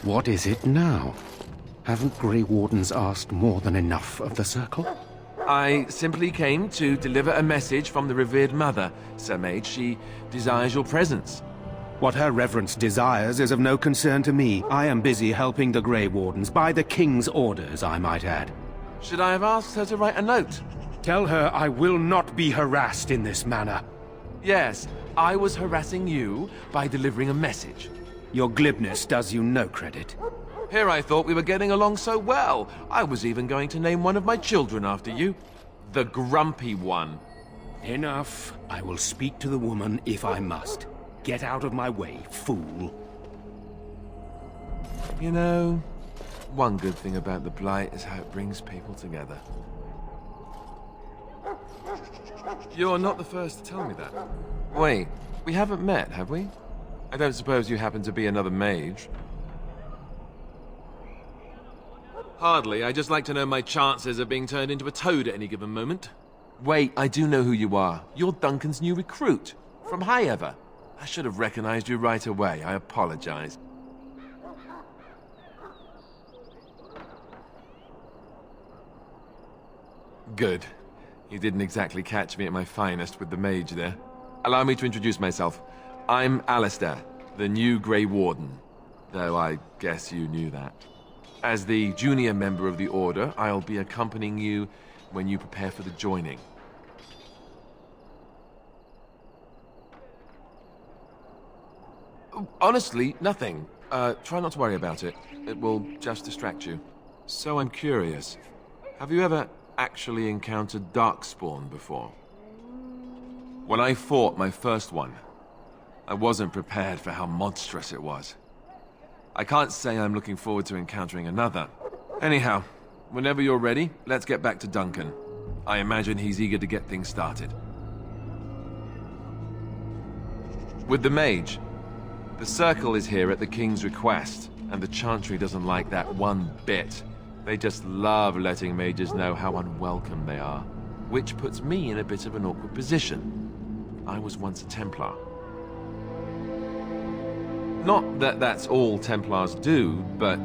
What is it now? Haven't Grey Wardens asked more than enough of the Circle? I simply came to deliver a message from the revered mother, Sir Mage. She desires your presence. What her reverence desires is of no concern to me. I am busy helping the Grey Wardens, by the King's orders, I might add. Should I have asked her to write a note? Tell her I will not be harassed in this manner. Yes, I was harassing you by delivering a message. Your glibness does you no credit. Here I thought we were getting along so well. I was even going to name one of my children after you. The Grumpy One. Enough. I will speak to the woman if I must. Get out of my way, fool. You know, one good thing about the Blight is how it brings people together. You're not the first to tell me that. Wait, we haven't met, have we? I don't suppose you happen to be another mage? Hardly. I just like to know my chances of being turned into a toad at any given moment. Wait, I do know who you are. You're Duncan's new recruit. From High Ever. I should have recognized you right away. I apologize. Good. You didn't exactly catch me at my finest with the mage there. Allow me to introduce myself. I'm Alistair, the new Grey Warden. Though I guess you knew that. As the junior member of the Order, I'll be accompanying you when you prepare for the joining. Honestly, nothing. Try not to worry about it. It will just distract you. So I'm curious. Have you ever actually encountered Darkspawn before? When I fought my first one, I wasn't prepared for how monstrous it was. I can't say I'm looking forward to encountering another. Anyhow, whenever you're ready, let's get back to Duncan. I imagine he's eager to get things started. With the mage, the Circle is here at the King's request, and the Chantry doesn't like that one bit. They just love letting mages know how unwelcome they are, which puts me in a bit of an awkward position. I was once a Templar. Not that that's all Templars do, but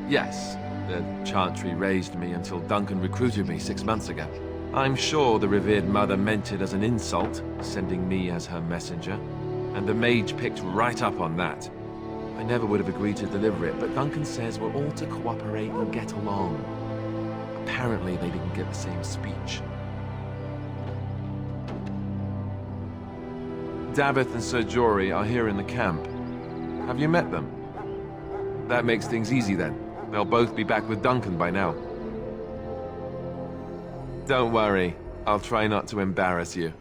yes, the Chantry raised me until Duncan recruited me 6 months ago. I'm sure the revered mother meant it as an insult, sending me as her messenger, and the mage picked right up on that. I never would have agreed to deliver it, but Duncan says we're all to cooperate and get along. Apparently they didn't get the same speech. Davith and Sir Jory are here in the camp. Have you met them? That makes things easy then. They'll both be back with Duncan by now. Don't worry, I'll try not to embarrass you.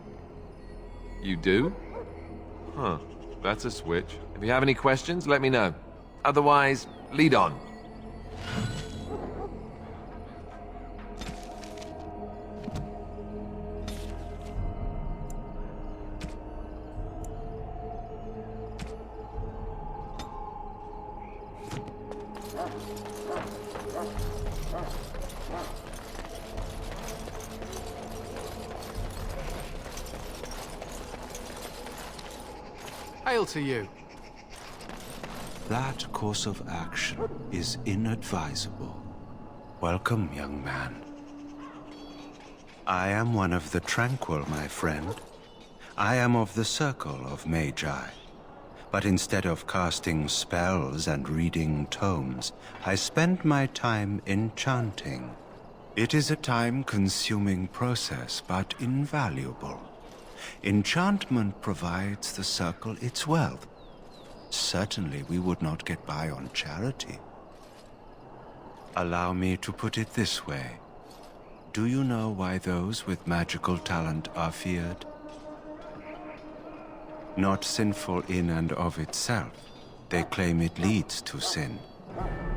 You do? Huh, that's a switch. If you have any questions, let me know. Otherwise, lead on. Hail to you. That course of action is inadvisable. Welcome, young man. I am one of the Tranquil, my friend. I am of the Circle of Magi. But instead of casting spells and reading tomes, I spend my time enchanting. It is a time-consuming process, but invaluable. Enchantment provides the Circle its wealth. Certainly we would not get by on charity. Allow me to put it this way. Do you know why those with magical talent are feared? Not sinful in and of itself. They claim it leads to sin.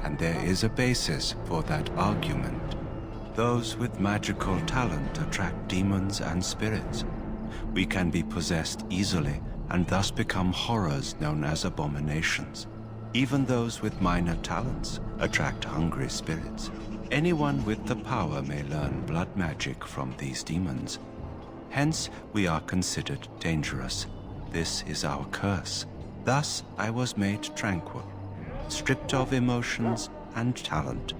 And there is a basis for that argument. Those with magical talent attract demons and spirits. We can be possessed easily and thus become horrors known as abominations. Even those with minor talents attract hungry spirits. Anyone with the power may learn blood magic from these demons. Hence, we are considered dangerous. This is our curse. Thus, I was made tranquil. stripped of emotions and talent.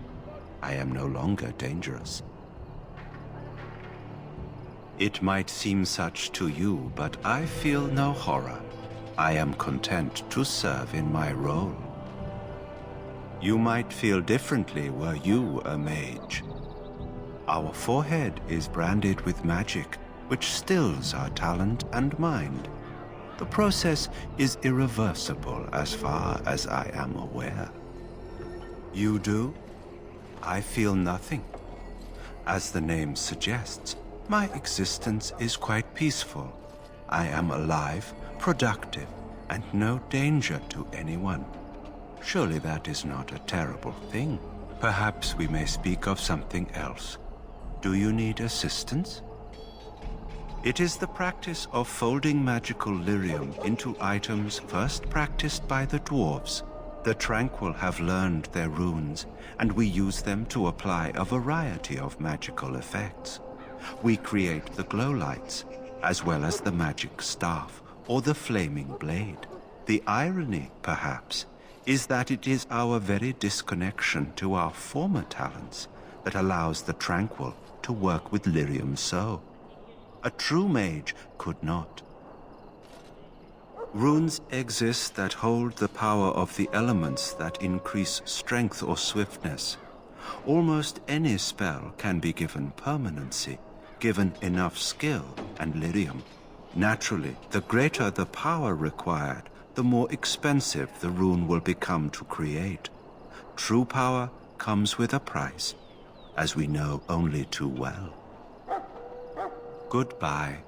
I am no longer dangerous. It might seem such to you, but I feel no horror. I am content to serve in my role. You might feel differently were you a mage. Our forehead is branded with magic, which stills our talent and mind. The process is irreversible as far as I am aware. You do? I feel nothing. As the name suggests, my existence is quite peaceful. I am alive, productive, and no danger to anyone. Surely that is not a terrible thing. Perhaps we may speak of something else. Do you need assistance? It is the practice of folding magical lyrium into items first practiced by the dwarves. The Tranquil have learned their runes, and we use them to apply a variety of magical effects. We create the glow lights, as well as the magic staff or the flaming blade. The irony, perhaps, is that it is our very disconnection to our former talents that allows the Tranquil to work with lyrium so. A true mage could not. Runes exist that hold the power of the elements that increase strength or swiftness. Almost any spell can be given permanency, given enough skill and lyrium. Naturally, the greater the power required, the more expensive the rune will become to create. True power comes with a price, as we know only too well. Goodbye.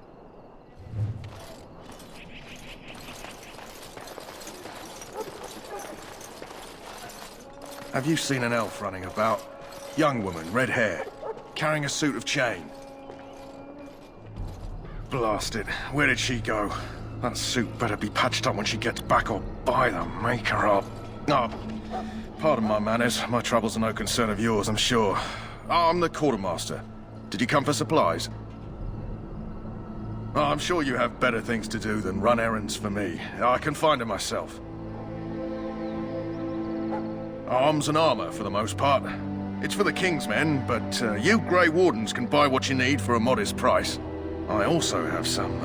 Have you seen an elf running about? Young woman, red hair, carrying a suit of chain. Blast it. Where did she go? That suit better be patched up when she gets back, or by the maker up. Oh, pardon my manners. My troubles are no concern of yours, I'm sure. I'm the quartermaster. Did you come for supplies? Oh, I'm sure you have better things to do than run errands for me. I can find them myself. Arms and armor, for the most part. It's for the King's men, but you Grey Wardens can buy what you need for a modest price. I also have some,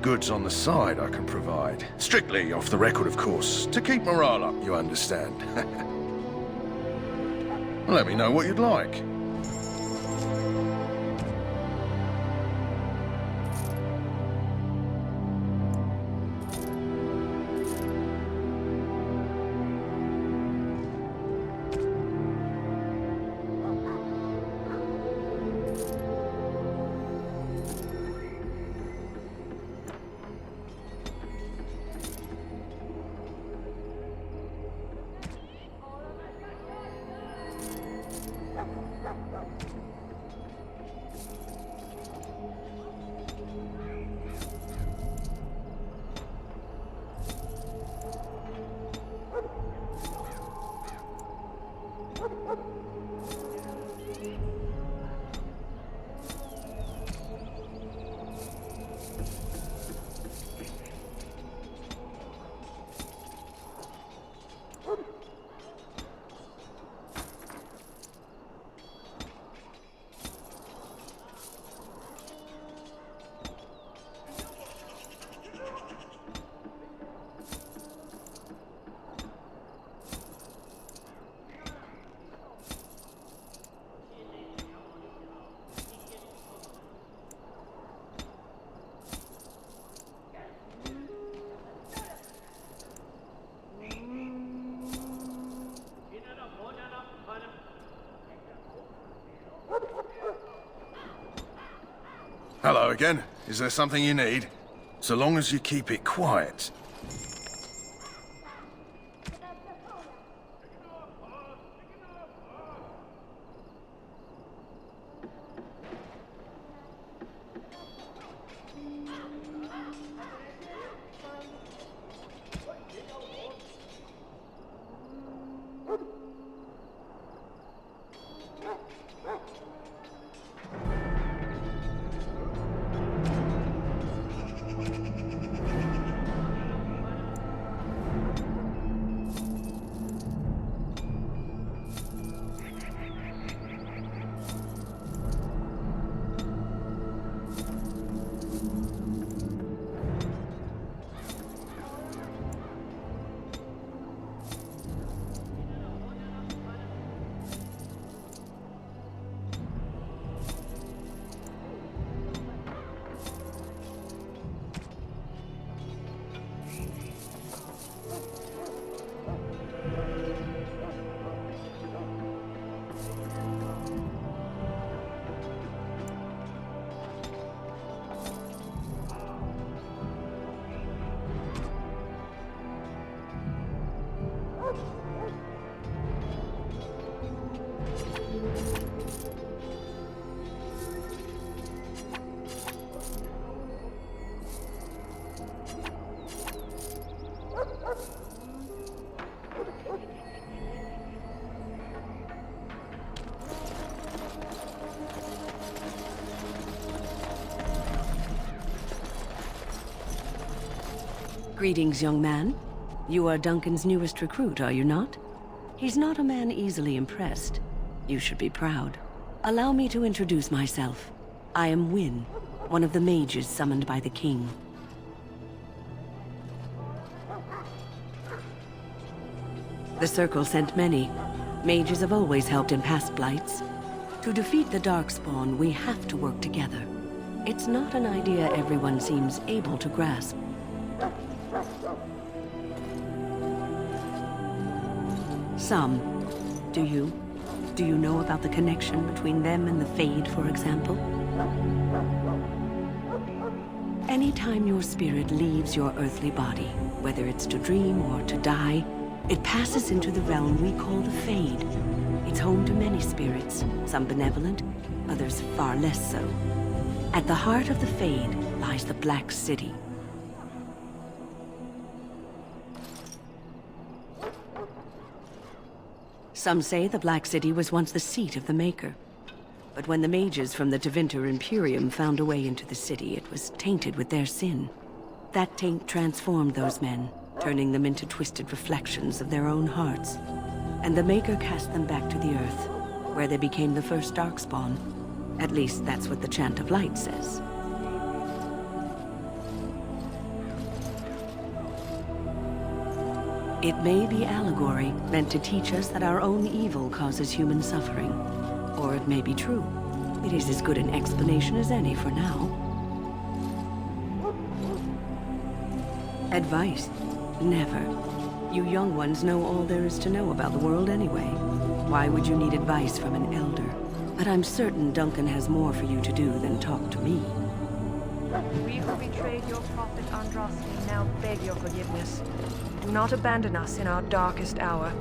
goods on the side I can provide. Strictly off the record, of course. To keep morale up, you understand. Let me know what you'd like. Hello again. Is there something you need? So long as you keep it quiet. Greetings, young man. You are Duncan's newest recruit, are you not? He's not a man easily impressed. You should be proud. Allow me to introduce myself. I am Wynne, one of the mages summoned by the king. The Circle sent many. Mages have always helped in past blights. To defeat the Darkspawn, we have to work together. It's not an idea everyone seems able to grasp. Some. Do you? Do you know about the connection between them and the Fade, for example? Anytime your spirit leaves your earthly body, whether it's to dream or to die, it passes into the realm we call the Fade. It's home to many spirits, some benevolent, others far less so. At the heart of the Fade lies the Black City. Some say the Black City was once the seat of the Maker. But when the mages from the Tevinter Imperium found a way into the city, it was tainted with their sin. That taint transformed those men, turning them into twisted reflections of their own hearts. And the Maker cast them back to the Earth, where they became the first Darkspawn. At least that's what the Chant of Light says. It may be allegory, meant to teach us that our own evil causes human suffering. Or it may be true. It is as good an explanation as any for now. Advice? Never. You young ones know all there is to know about the world anyway. Why would you need advice from an elder? But I'm certain Duncan has more for you to do than talk to me. We who betrayed your prophet Andraste now beg your forgiveness. Do not abandon us in our darkest hour.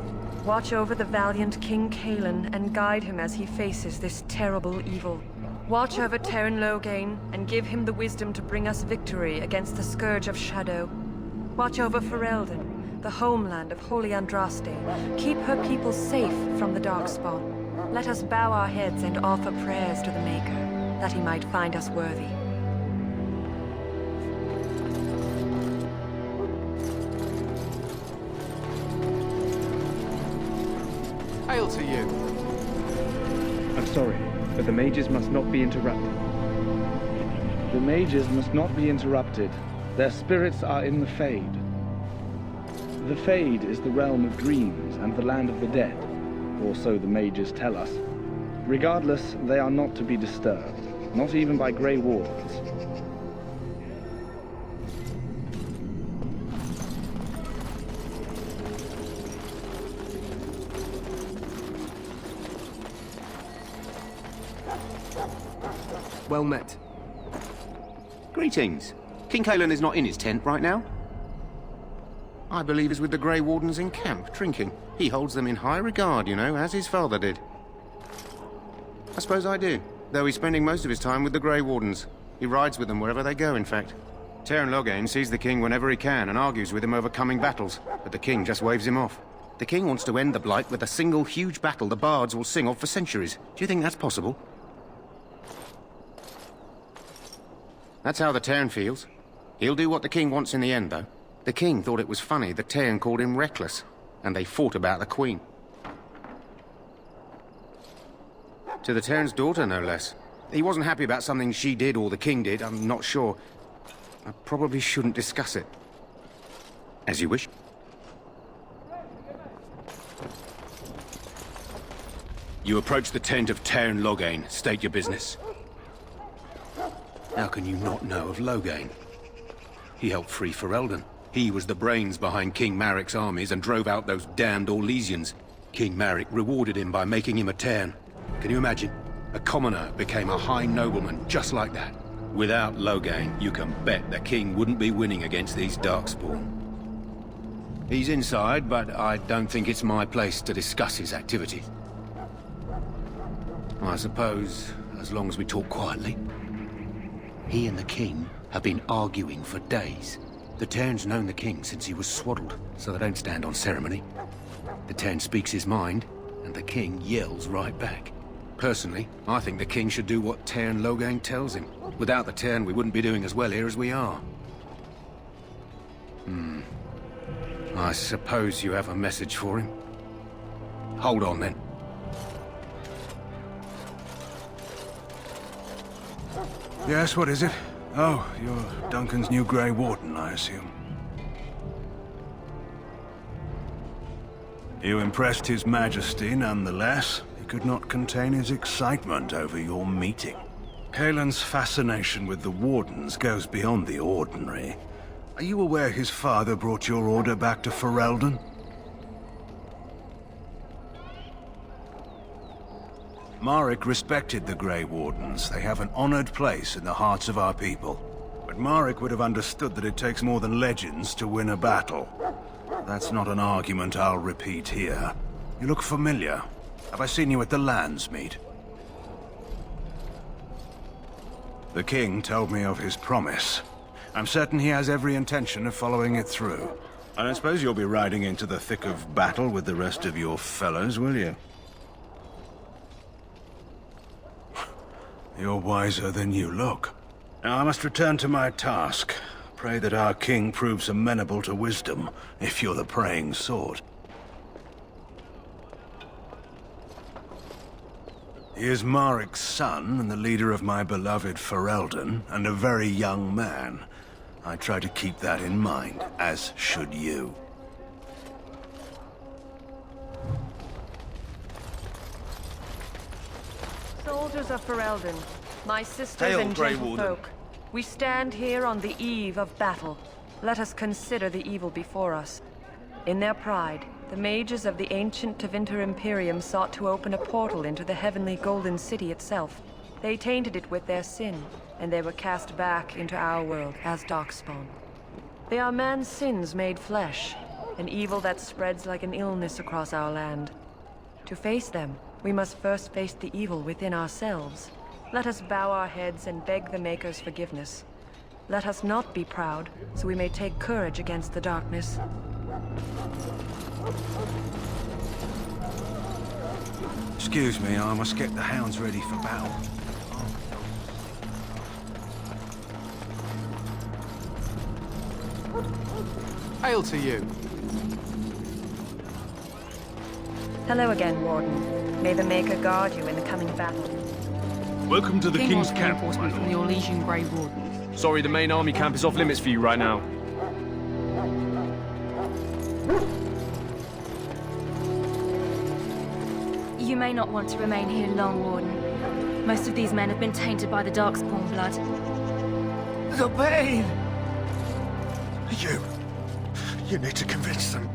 Watch over the valiant King Cailan and guide him as he faces this terrible evil. Watch over Teyrn Loghain and give him the wisdom to bring us victory against the Scourge of Shadow. Watch over Ferelden, the homeland of Holy Andraste. Keep her people safe from the Darkspawn. Let us bow our heads and offer prayers to the Maker, that he might find us worthy. Hail to you. I'm sorry, but the mages must not be interrupted. The mages must not be interrupted. Their spirits are in the Fade. The Fade is the realm of dreams and the land of the dead, or so the mages tell us. Regardless, they are not to be disturbed, not even by Grey Wardens. Well met. Greetings. King Cailan is not in his tent right now. I believe he's with the Grey Wardens in camp, drinking. He holds them in high regard, you know, as his father did. I suppose I do, though he's spending most of his time with the Grey Wardens. He rides with them wherever they go, in fact. Teyrn Loghain sees the king whenever he can and argues with him over coming battles, but the king just waves him off. The king wants to end the Blight with a single huge battle the bards will sing of for centuries. Do you think that's possible? That's how the Teyrn feels. He'll do what the king wants in the end, though. The king thought it was funny that Teyrn called him reckless, and they fought about the queen. To the Teyrn's daughter, no less. He wasn't happy about something she did or the king did, I'm not sure. I probably shouldn't discuss it. As you wish. You approach the tent of Teyrn Loghain. State your business. How can you not know of Loghain? He helped free Ferelden. He was the brains behind King Maric's armies and drove out those damned Orlesians. King Maric rewarded him by making him a Teyrn. Can you imagine? A commoner became a high nobleman just like that. Without Loghain, you can bet the king wouldn't be winning against these Darkspawn. He's inside, but I don't think it's my place to discuss his activities. I suppose, as long as we talk quietly. He and the king have been arguing for days. The Teyrn's known the king since he was swaddled, so they don't stand on ceremony. The Teyrn speaks his mind, and the king yells right back. Personally, I think the king should do what Teyrn Loghain tells him. Without the Teyrn, we wouldn't be doing as well here as we are. I suppose you have a message for him. Hold on, then. Yes, what is it? Oh, you're Duncan's new Grey Warden, I assume. You impressed His Majesty nonetheless. He could not contain his excitement over your meeting. Kaelin's fascination with the Wardens goes beyond the ordinary. Are you aware his father brought your order back to Ferelden? Marek respected the Grey Wardens. They have an honored place in the hearts of our people. But Marek would have understood that it takes more than legends to win a battle. That's not an argument I'll repeat here. You look familiar. Have I seen you at the Landsmeet? The king told me of his promise. I'm certain he has every intention of following it through. I don't suppose you'll be riding into the thick of battle with the rest of your fellows, will you? You're wiser than you look. Now I must return to my task. Pray that our king proves amenable to wisdom, if you're the praying sort. He is Marek's son, and the leader of my beloved Ferelden, and a very young man. I try to keep that in mind, as should you. Soldiers of Ferelden, my sisters Hail, and Grey gentlefolk, Warden. we stand here on the eve of battle. Let us consider the evil before us. In their pride, the mages of the ancient Tevinter Imperium sought to open a portal into the heavenly Golden City itself. They tainted it with their sin, and they were cast back into our world as Darkspawn. They are man's sins made flesh, an evil that spreads like an illness across our land. To face them, we must first face the evil within ourselves. Let us bow our heads and beg the Maker's forgiveness. Let us not be proud, so we may take courage against the darkness. Excuse me, I must get the hounds ready for battle. Hail to you. Hello again, Warden. May the Maker guard you in the coming battle. Welcome to the King's wants camp, my reinforcement from lord. the Orlesian Grey Wardens. Sorry, the main army camp is off limits for you right now. You may not want to remain here long, Warden. Most of these men have been tainted by the Darkspawn blood. The pain! You need to convince them.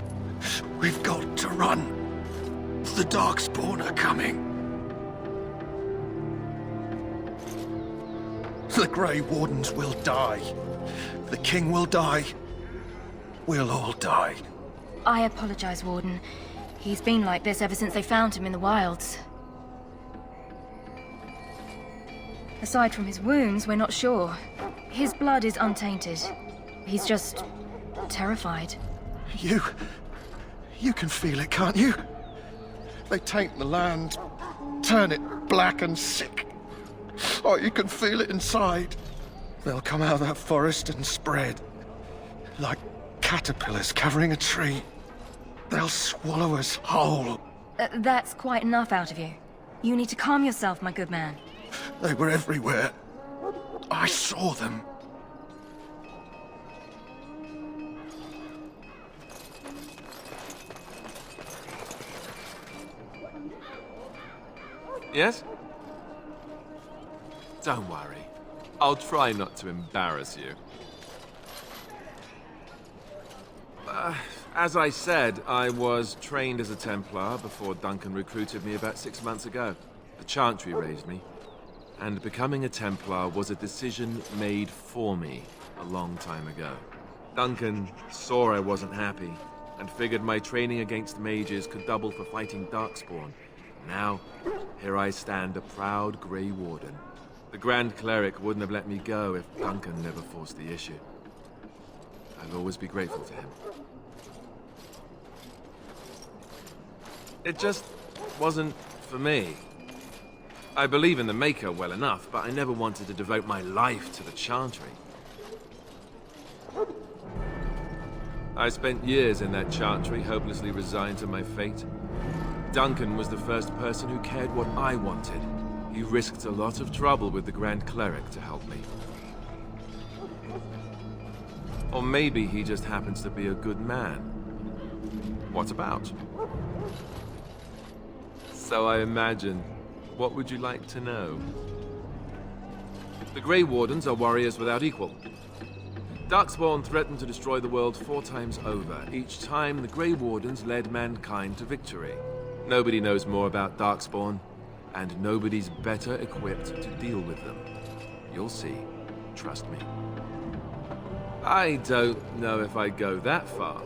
We've got to run. The Darkspawn are coming. The Grey Wardens will die. The King will die. We'll all die. I apologize, Warden. He's been like this ever since they found him in the wilds. Aside from his wounds, we're not sure. His blood is untainted. He's just terrified. You can feel it, can't you? They taint the land, turn it black and sick. Oh, you can feel it inside. They'll come out of that forest and spread. Like caterpillars covering a tree. They'll swallow us whole. That's quite enough out of you. You need to calm yourself, my good man. They were everywhere. I saw them. Yes? Don't worry. I'll try not to embarrass you. As I said, I was trained as a Templar before Duncan recruited me about 6 months ago. The Chantry raised me. And becoming a Templar was a decision made for me a long time ago. Duncan saw I wasn't happy, and figured my training against mages could double for fighting Darkspawn. Now, here I stand, a proud Grey Warden. The Grand Cleric wouldn't have let me go if Duncan never forced the issue. I'll always be grateful to him. It just wasn't for me. I believe in the Maker well enough, but I never wanted to devote my life to the Chantry. I spent years in that chantry, hopelessly resigned to my fate. Duncan was the first person who cared what I wanted. He risked a lot of trouble with the Grand Cleric to help me. Or maybe he just happens to be a good man. What about? So I imagine. What would you like to know? The Grey Wardens are warriors without equal. Darkspawn threatened to destroy the world 4 times over. Each time, the Grey Wardens led mankind to victory. Nobody knows more about Darkspawn, and nobody's better equipped to deal with them. You'll see. Trust me. I don't know if I'd go that far.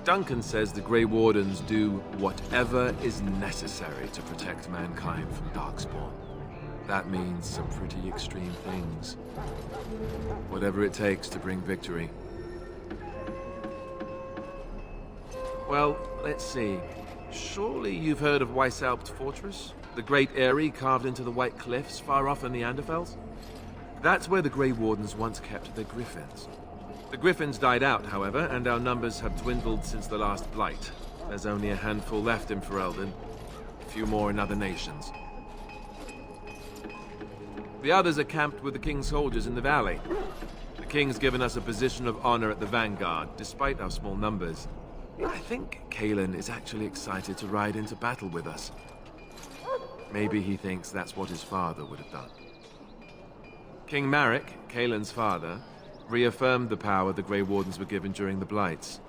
Duncan says the Grey Wardens do whatever is necessary to protect mankind from Darkspawn. That means some pretty extreme things. Whatever it takes to bring victory. Well, let's see. Surely you've heard of Weishaupt Fortress? The great eyrie carved into the White Cliffs far off in the Anderfels? That's where the Grey Wardens once kept their griffins. The griffins died out, however, and our numbers have dwindled since the last Blight. There's only a handful left in Ferelden, a few more in other nations. The others are camped with the King's soldiers in the valley. The King's given us a position of honor at the vanguard, despite our small numbers. I think Cailan is actually excited to ride into battle with us. Maybe he thinks that's what his father would have done. King Marek, Cailan's father, reaffirmed the power the Grey Wardens were given during the Blights.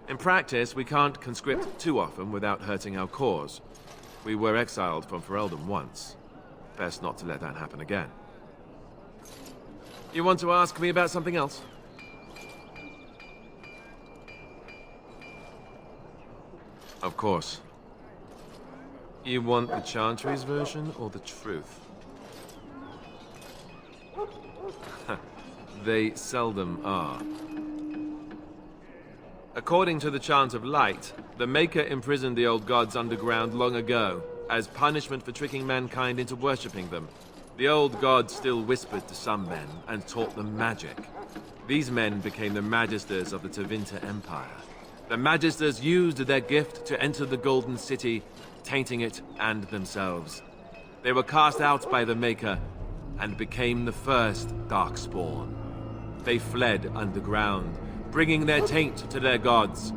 In practice, we can't conscript too often without hurting our cause. We were exiled from Ferelden once. Best not to let that happen again. You want to ask me about something else? Of course. You want the Chantry's version or the truth? They seldom are. According to the Chant of Light, the Maker imprisoned the old gods underground long ago, as punishment for tricking mankind into worshipping them. The old gods still whispered to some men and taught them magic. These men became the Magisters of the Tevinter Empire. The Magisters used their gift to enter the Golden City, tainting it and themselves. They were cast out by the Maker and became the first Darkspawn. They fled underground, bringing their taint to their gods.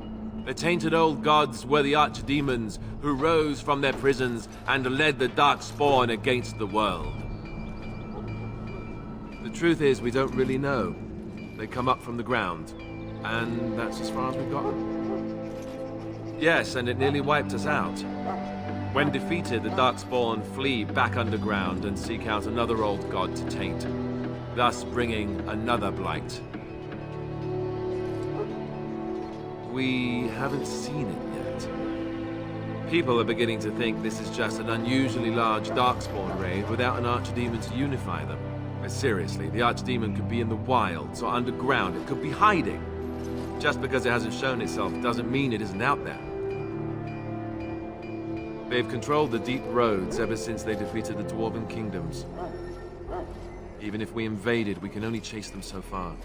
The tainted old gods were the Archdemons who rose from their prisons and led the Darkspawn against the world. The truth is, we don't really know. They come up from the ground, and that's as far as we've gotten. Yes, and it nearly wiped us out. When defeated, the Darkspawn flee back underground and seek out another old god to taint, thus bringing another blight. We haven't seen it yet. People are beginning to think this is just an unusually large Darkspawn raid without an Archdemon to unify them. But seriously, the Archdemon could be in the wilds or underground. It could be hiding. Just because it hasn't shown itself doesn't mean it isn't out there. They've controlled the deep roads ever since they defeated the dwarven kingdoms. Even if we invaded, we can only chase them so far.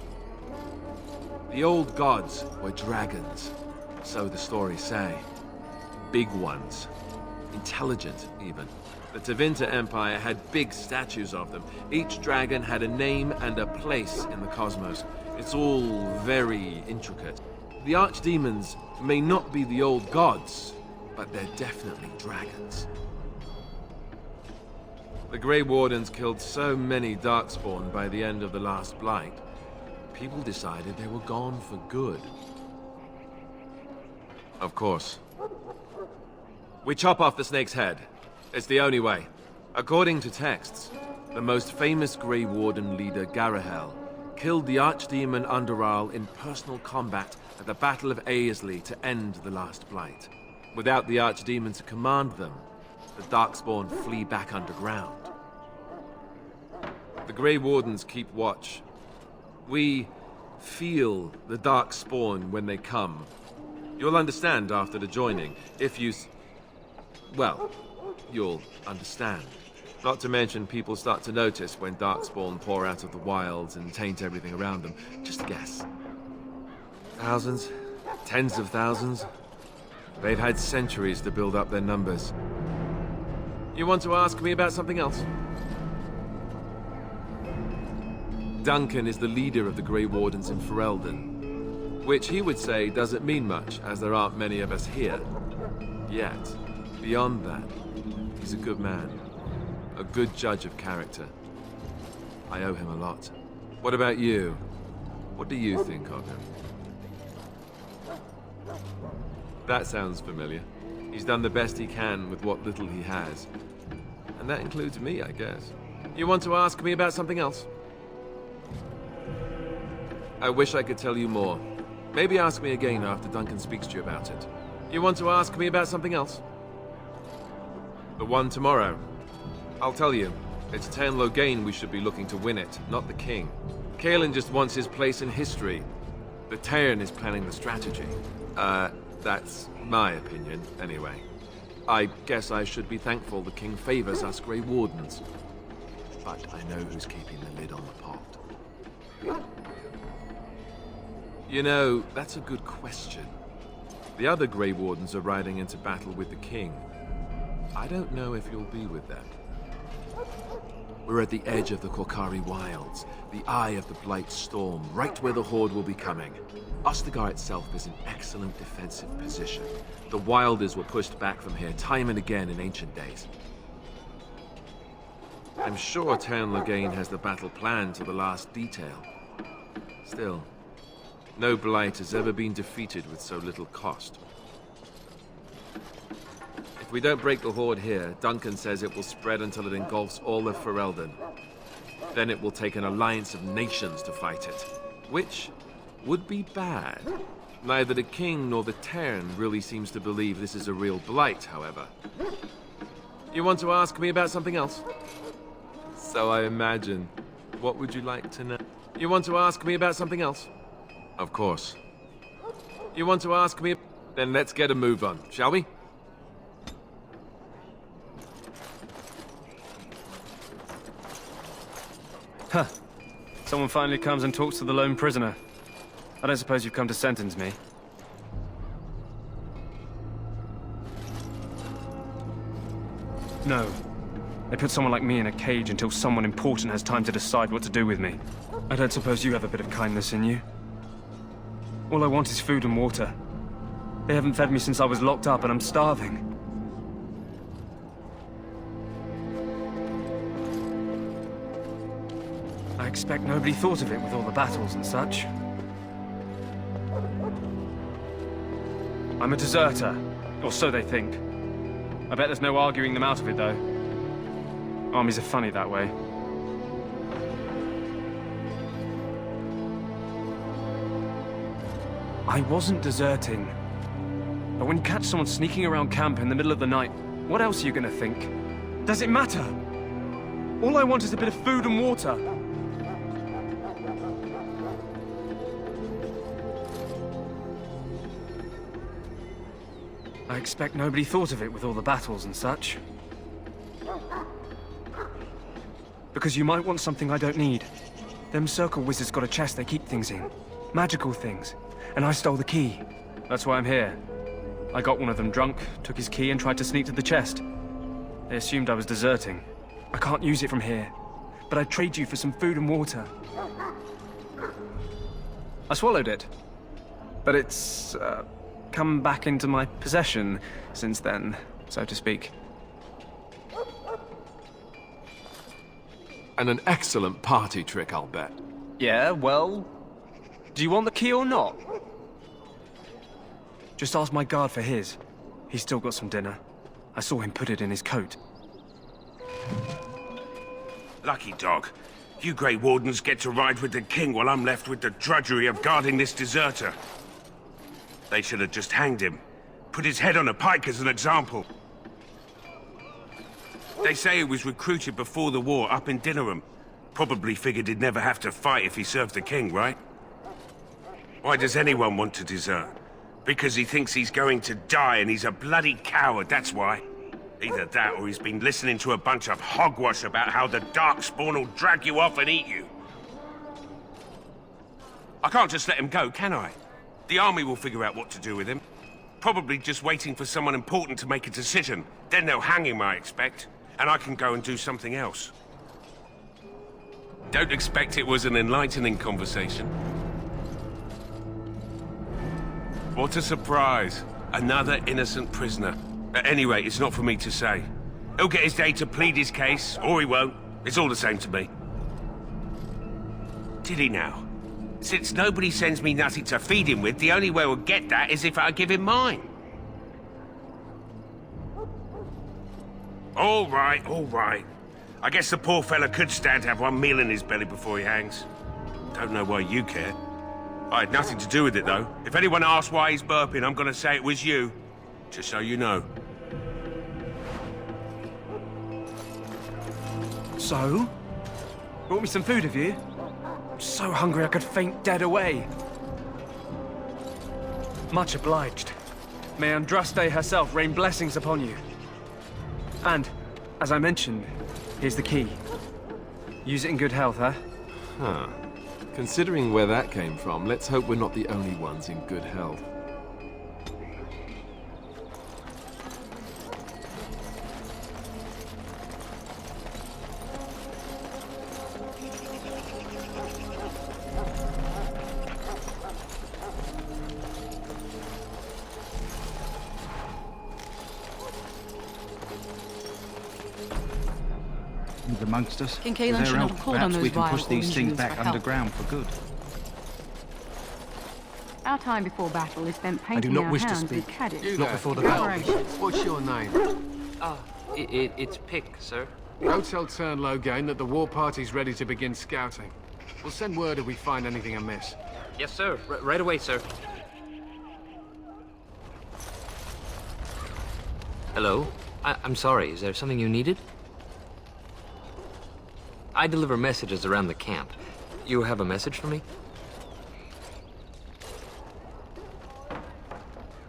The old gods were dragons, so the stories say. Big ones. Intelligent, even. The Tevinter Empire had big statues of them. Each dragon had a name and a place in the cosmos. It's all very intricate. The Archdemons may not be the old gods, but they're definitely dragons. The Grey Wardens killed so many Darkspawn by the end of the last Blight, people decided they were gone for good. Of course. We chop off the snake's head. It's the only way. According to texts, the most famous Grey Warden leader, Garahel, killed the Archdemon Underal in personal combat at the Battle of Aesley to end the last Blight. Without the Archdemon to command them, the Darkspawn flee back underground. The Grey Wardens keep watch. We feel the Darkspawn when they come. You'll understand after the joining, if you... well, you'll understand. Not to mention people start to notice when Darkspawn pour out of the wilds and taint everything around them. Just guess. Thousands, tens of thousands. They've had centuries to build up their numbers. You want to ask me about something else? Duncan is the leader of the Grey Wardens in Ferelden, which he would say doesn't mean much, as there aren't many of us here. Yet, beyond that, he's a good man. A good judge of character. I owe him a lot. What about you? What do you think of him? That sounds familiar. He's done the best he can with what little he has. And that includes me, I guess. You want to ask me about something else? I wish I could tell you more. Maybe ask me again after Duncan speaks to you about it. You want to ask me about something else? The one tomorrow. I'll tell you. It's Tairn Loghain we should be looking to win it, not the king. Kaelin just wants his place in history. The Tairn is planning the strategy. That's my opinion, anyway. I guess I should be thankful the king favors us Grey Wardens. But I know who's keeping the lid on the pot. You know, that's a good question. The other Grey Wardens are riding into battle with the king. I don't know if you'll be with them. We're at the edge of the Korkari Wilds, the eye of the Blight Storm, right where the Horde will be coming. Ostagar itself is in excellent defensive position. The Wilders were pushed back from here time and again in ancient days. I'm sure Tairn Loghain has the battle planned to the last detail. Still, no Blight has ever been defeated with so little cost. If we don't break the Horde here, Duncan says it will spread until it engulfs all of Ferelden. Then it will take an alliance of nations to fight it, which would be bad. Neither the king nor the Tairn really seems to believe this is a real blight, however. You want to ask me about something else? So I imagine. What would you like to know? You want to ask me about something else? Of course. You want to ask me? Then let's get a move on, shall we? Huh. Someone finally comes and talks to the lone prisoner. I don't suppose you've come to sentence me. No. They put someone like me in a cage until someone important has time to decide what to do with me. I don't suppose you have a bit of kindness in you. All I want is food and water. They haven't fed me since I was locked up and I'm starving. I expect nobody thought of it with all the battles and such. I'm a deserter, or so they think. I bet there's no arguing them out of it, though. Armies are funny that way. I wasn't deserting. But when you catch someone sneaking around camp in the middle of the night, what else are you gonna think? Does it matter? All I want is a bit of food and water. I expect nobody thought of it with all the battles and such. Because you might want something I don't need. Them circle wizards got a chest they keep things in. Magical things. And I stole the key. That's why I'm here. I got one of them drunk, took his key and tried to sneak to the chest. They assumed I was deserting. I can't use it from here. But I'd trade you for some food and water. I swallowed it. But it's, come back into my possession since then, so to speak. And an excellent party trick, I'll bet. Yeah, well... Do you want the key or not? Just ask my guard for his. He's still got some dinner. I saw him put it in his coat. Lucky dog. You Grey Wardens get to ride with the king while I'm left with the drudgery of guarding this deserter. They should have just hanged him. Put his head on a pike as an example. They say he was recruited before the war up in Dinnerham. Probably figured he'd never have to fight if he served the king, right? Why does anyone want to desert? Because he thinks he's going to die and he's a bloody coward, that's why. Either that or he's been listening to a bunch of hogwash about how the Darkspawn will drag you off and eat you. I can't just let him go, can I? The army will figure out what to do with him. Probably just waiting for someone important to make a decision. Then they'll hang him, I expect. And I can go and do something else. Don't expect it was an enlightening conversation. What a surprise. Another innocent prisoner. At any rate, it's not for me to say. He'll get his day to plead his case, or he won't. It's all the same to me. Did he now? Since nobody sends me nothing to feed him with, the only way we'll get that is if I give him mine. All right, all right. I guess the poor fella could stand to have one meal in his belly before he hangs. Don't know why you care. I had nothing to do with it, though. If anyone asks why he's burping, I'm gonna say it was you. Just so you know. So? Brought me some food, have you? I'm so hungry I could faint dead away. Much obliged. May Andraste herself rain blessings upon you. And, as I mentioned, here's the key. Use it in good health, huh? Huh. Considering where that came from, let's hope we're not the only ones in good health. Amongst us. King Kaelan should not have called on Perhaps those we can vile push these Orcs things for back help. underground for good. Our time before battle is spent I do painting not our wish to hands speak. with caddies. You Not there. before the battle. Preparations. What's your name? It's Pick, sir. Go tell Turn Logain that the war party's ready to begin scouting. We'll send word if we find anything amiss. Yes, sir. Right away, sir. Hello? I'm sorry, is there something you needed? I deliver messages around the camp. You have a message for me?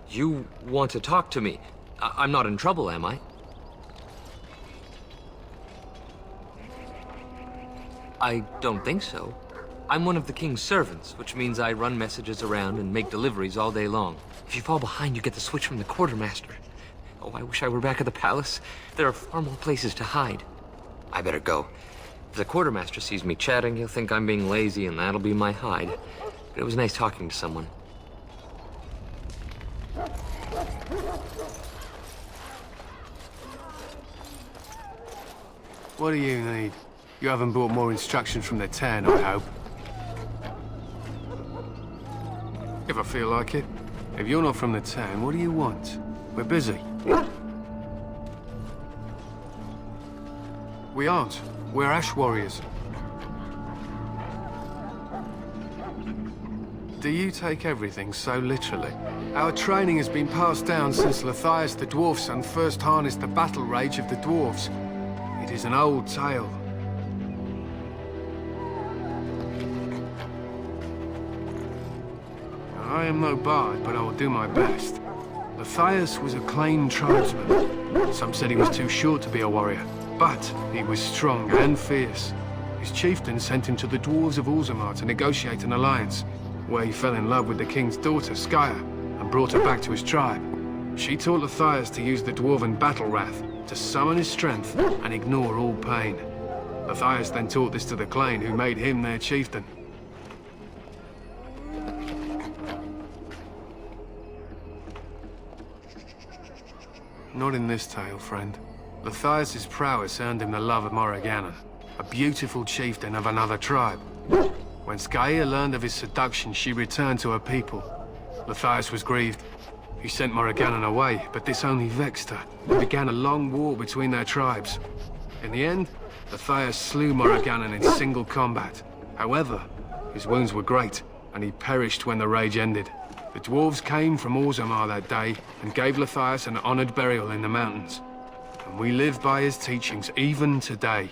You want to talk to me? I'm not in trouble, am I? I don't think so. I'm one of the king's servants, which means I run messages around and make deliveries all day long. If you fall behind, you get the switch from the quartermaster. Oh, I wish I were back at the palace. There are far more places to hide. I better go. If the quartermaster sees me chatting, he'll think I'm being lazy, and that'll be my hide. But it was nice talking to someone. What do you need? You haven't brought more instructions from the town, I hope. If I feel like it. If you're not from the town, what do you want? We're busy. We aren't. We're Ash Warriors. Do you take everything so literally? Our training has been passed down since Lathias the Dwarf's son first harnessed the battle rage of the dwarves. It is an old tale. I am no bard, but I will do my best. Lathias was a claimed tribesman. Some said he was too short to be a warrior, but he was strong and fierce. His chieftain sent him to the dwarves of Orzammar to negotiate an alliance, where he fell in love with the king's daughter, Skya, and brought her back to his tribe. She taught Lathias to use the dwarven battle wrath to summon his strength and ignore all pain. Lathias then taught this to the Clane, who made him their chieftain. Not in this tale, friend. Lathias' prowess earned him the love of Morrigannon, a beautiful chieftain of another tribe. When Skya learned of his seduction, she returned to her people. Lathias was grieved. He sent Morrigannon away, but this only vexed her, and began a long war between their tribes. In the end, Lathias slew Morrigannon in single combat. However, his wounds were great, and he perished when the rage ended. The dwarves came from Orzammar that day, and gave Lathias an honored burial in the mountains. And we live by his teachings even today.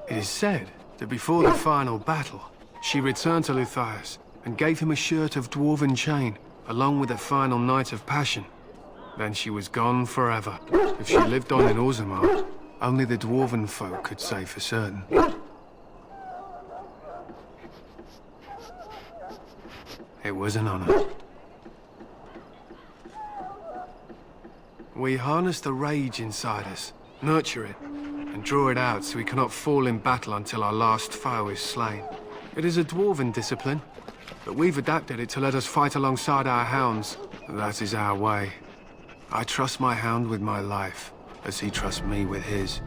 It is said that before the final battle, she returned to Lathias and gave him a shirt of dwarven chain, along with a final night of passion. Then she was gone forever. If she lived on in Orzammar, only the dwarven folk could say for certain. It was an honor. We harness the rage inside us, nurture it, and draw it out so we cannot fall in battle until our last foe is slain. It is a dwarven discipline, but we've adapted it to let us fight alongside our hounds. That is our way. I trust my hound with my life, as he trusts me with his.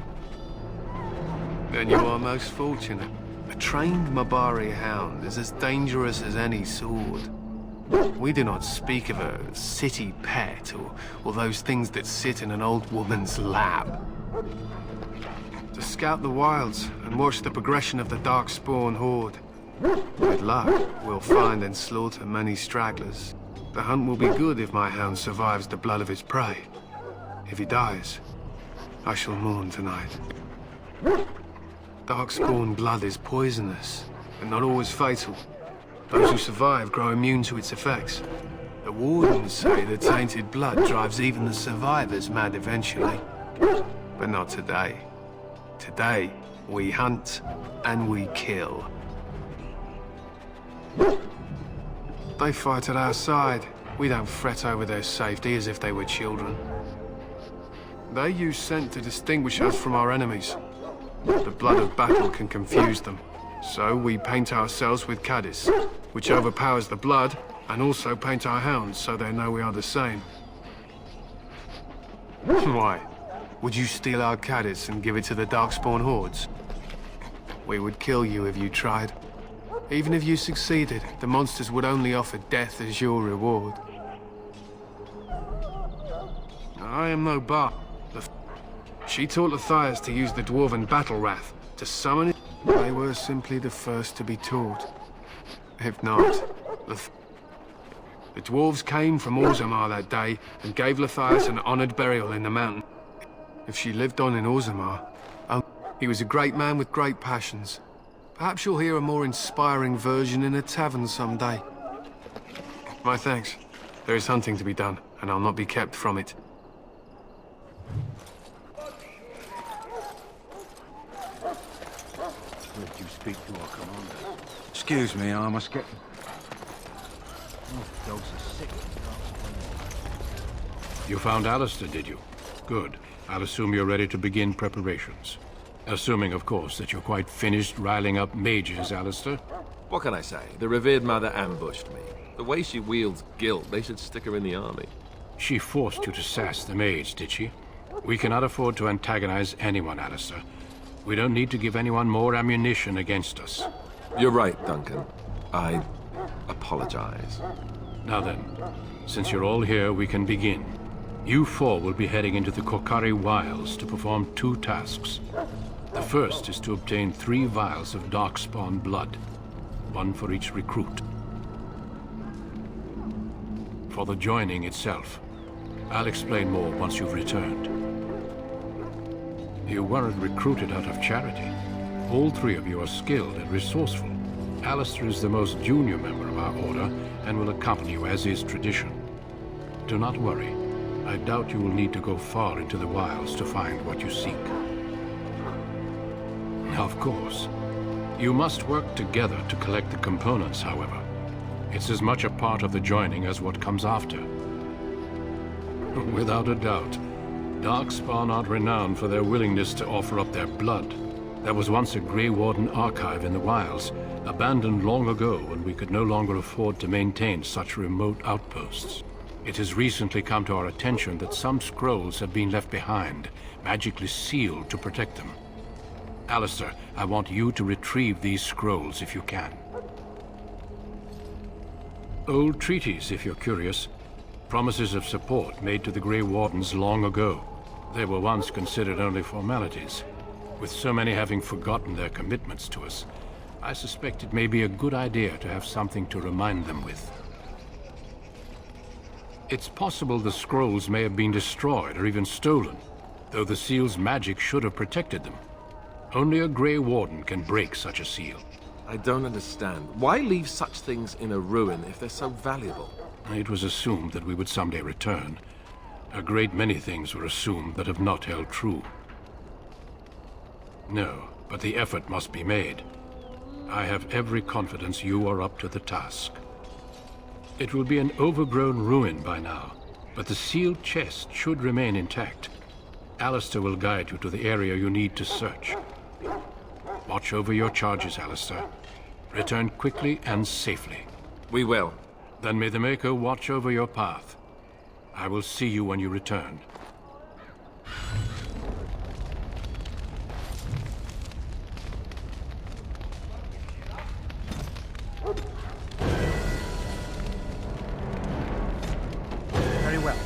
Then you are most fortunate. A trained Mabari hound is as dangerous as any sword. We do not speak of a city pet or those things that sit in an old woman's lap. To scout the wilds and watch the progression of the Darkspawn horde. With luck, we'll find and slaughter many stragglers. The hunt will be good if my hound survives the blood of his prey. If he dies, I shall mourn tonight. Darkspawn blood is poisonous, but not always fatal. Those who survive grow immune to its effects. The Wardens say the tainted blood drives even the survivors mad eventually. But not today. Today, we hunt and we kill. They fight at our side. We don't fret over their safety as if they were children. They use scent to distinguish us from our enemies. The blood of battle can confuse them. So we paint ourselves with caddis, which overpowers the blood, and also paint our hounds so they know we are the same. Why? Would you steal our caddis and give it to the Darkspawn hordes? We would kill you if you tried. Even if you succeeded, the monsters would only offer death as your reward. I am no bard. She taught Matthias to use the dwarven battle wrath to summon it. They were simply the first to be taught. If not, the dwarves came from Orzammar that day and gave Matthias an honored burial in the mountain. If she lived on in Orzammar, he was a great man with great passions. Perhaps you'll hear a more inspiring version in a tavern someday. My thanks. There is hunting to be done, and I'll not be kept from it. Did you speak to our commander? Excuse me, I must get... Oh, dogs are sick. You found Alistair, did you? Good. I'll assume you're ready to begin preparations. Assuming, of course, that you're quite finished riling up mages, Alistair. What can I say? The revered mother ambushed me. The way she wields guilt, they should stick her in the army. She forced you to sass the mage, did she? We cannot afford to antagonize anyone, Alistair. We don't need to give anyone more ammunition against us. You're right, Duncan. I apologize. Now then, since you're all here, we can begin. You four will be heading into the Korkari Wilds to perform 2 tasks. The first is to obtain 3 vials of Darkspawn blood, 1 for each recruit. For the joining itself, I'll explain more once you've returned. You weren't recruited out of charity. All 3 of you are skilled and resourceful. Alistair is the most junior member of our order and will accompany you as is tradition. Do not worry. I doubt you will need to go far into the wilds to find what you seek. Of course. You must work together to collect the components, however. It's as much a part of the joining as what comes after. Without a doubt, Darkspawn are renowned for their willingness to offer up their blood. There was once a Grey Warden archive in the wilds, abandoned long ago when we could no longer afford to maintain such remote outposts. It has recently come to our attention that some scrolls have been left behind, magically sealed to protect them. Alistair, I want you to retrieve these scrolls if you can. Old treaties, if you're curious. Promises of support made to the Grey Wardens long ago. They were once considered only formalities. With so many having forgotten their commitments to us, I suspect it may be a good idea to have something to remind them with. It's possible the scrolls may have been destroyed or even stolen, though the seal's magic should have protected them. Only a Grey Warden can break such a seal. I don't understand. Why leave such things in a ruin if they're so valuable? It was assumed that we would someday return. A great many things were assumed that have not held true. No, but the effort must be made. I have every confidence you are up to the task. It will be an overgrown ruin by now, but the sealed chest should remain intact. Alistair will guide you to the area you need to search. Watch over your charges, Alistair. Return quickly and safely. We will. Then may the Maker watch over your path. I will see you when you return. Very well.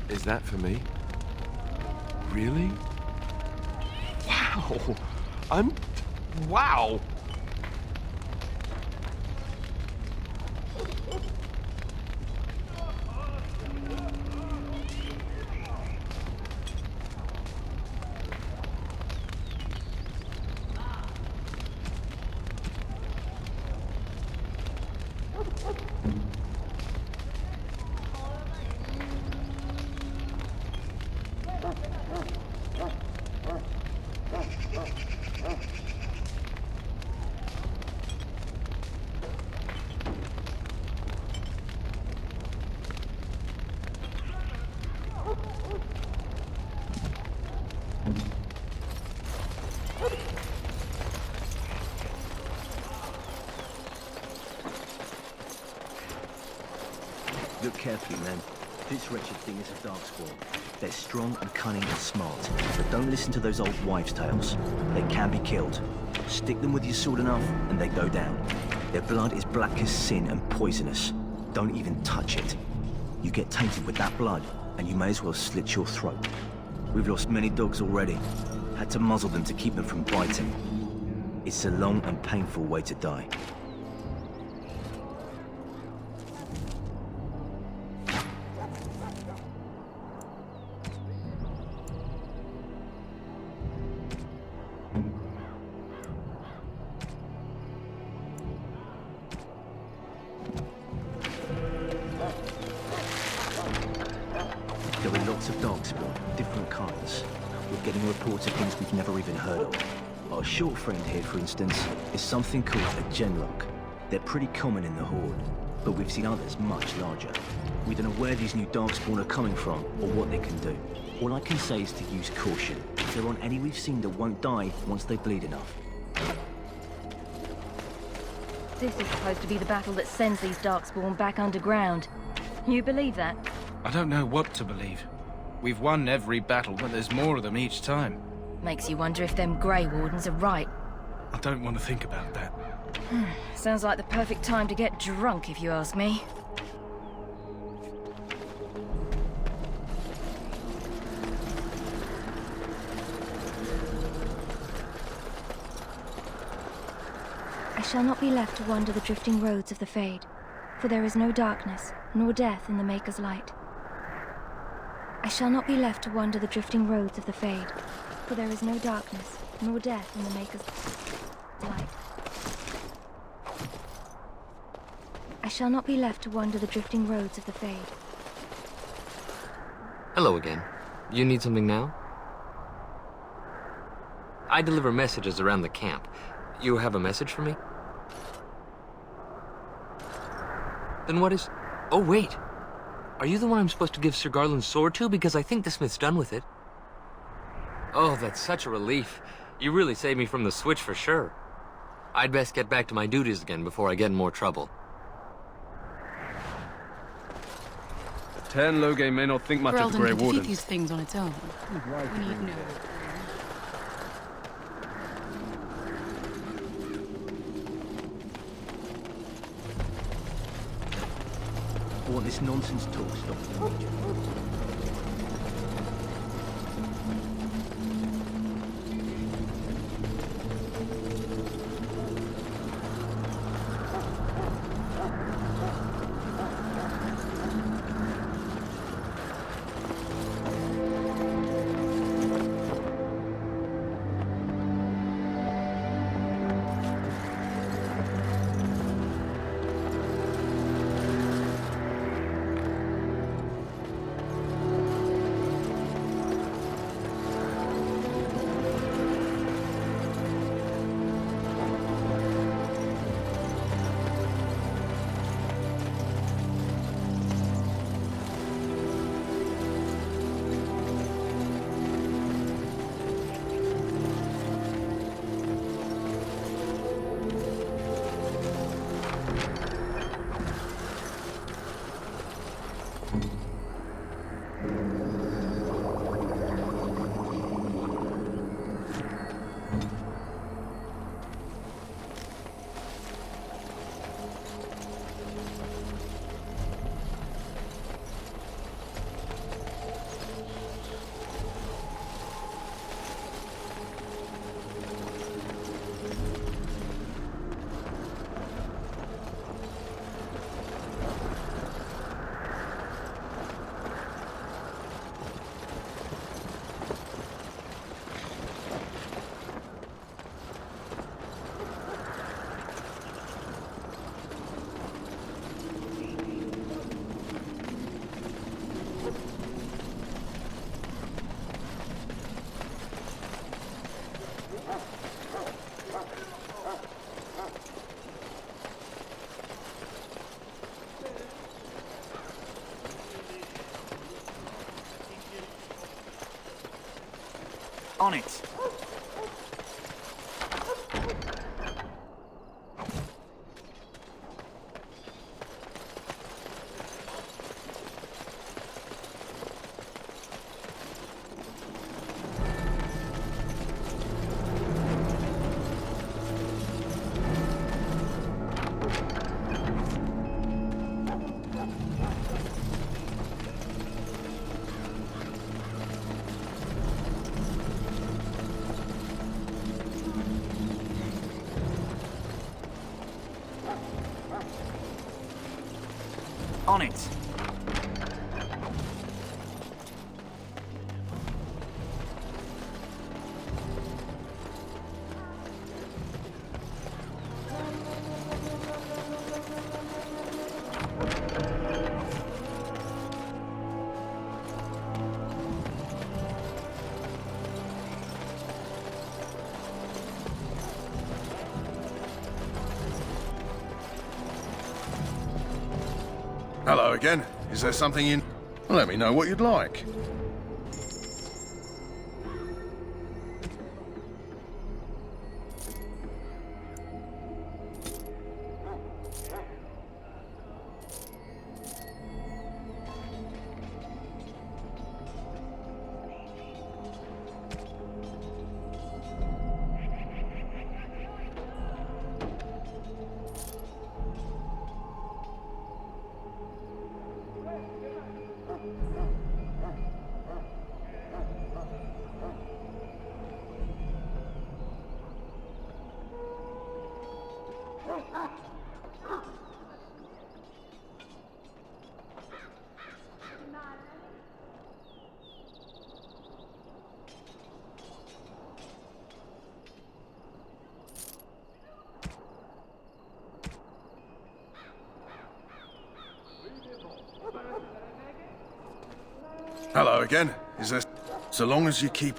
Is that for me? Really? Wow. Wow. Look carefully, men. This wretched thing is a Darkspawn. They're strong and cunning and smart, but don't listen to those old wives' tales. They can be killed. Stick them with your sword enough, and they go down. Their blood is black as sin and poisonous. Don't even touch it. You get tainted with that blood, and you may as well slit your throat. We've lost many dogs already. Had to muzzle them to keep them from biting. It's a long and painful way to die. There are lots of Darkspawn, different kinds. We're getting reports of things we've never even heard of. Our short friend here, for instance, is something called a Genlock. They're pretty common in the Horde, but we've seen others much larger. We don't know where these new Darkspawn are coming from, or what they can do. All I can say is to use caution. If there aren't any we've seen that won't die once they bleed enough. This is supposed to be the battle that sends these Darkspawn back underground. You believe that? I don't know what to believe. We've won every battle, but there's more of them each time. Makes you wonder if them Grey Wardens are right. I don't want to think about that. Sounds like the perfect time to get drunk, if you ask me. I shall not be left to wander the drifting roads of the Fade, for there is no darkness, nor death in the Maker's light. I shall not be left to wander the drifting roads of the Fade, for there is no darkness, nor death in the Maker's light. I shall not be left to wander the drifting roads of the Fade. Hello again. You need something now? I deliver messages around the camp. You have a message for me? Then what is... Oh, wait. Are you the one I'm supposed to give Sir Garland's sword to? Because I think the smith's done with it. Oh, that's such a relief. You really saved me from the switch for sure. I'd best get back to my duties again before I get in more trouble. Tern Loge may not think much of the Grey Ferelden can defeat Wardens. these things on its own. We need no... I want this nonsense talk stopped immediately. On it. On it. Hello again. Is there something in... Let me know what you'd like. Hello again. Is there... So long as you keep...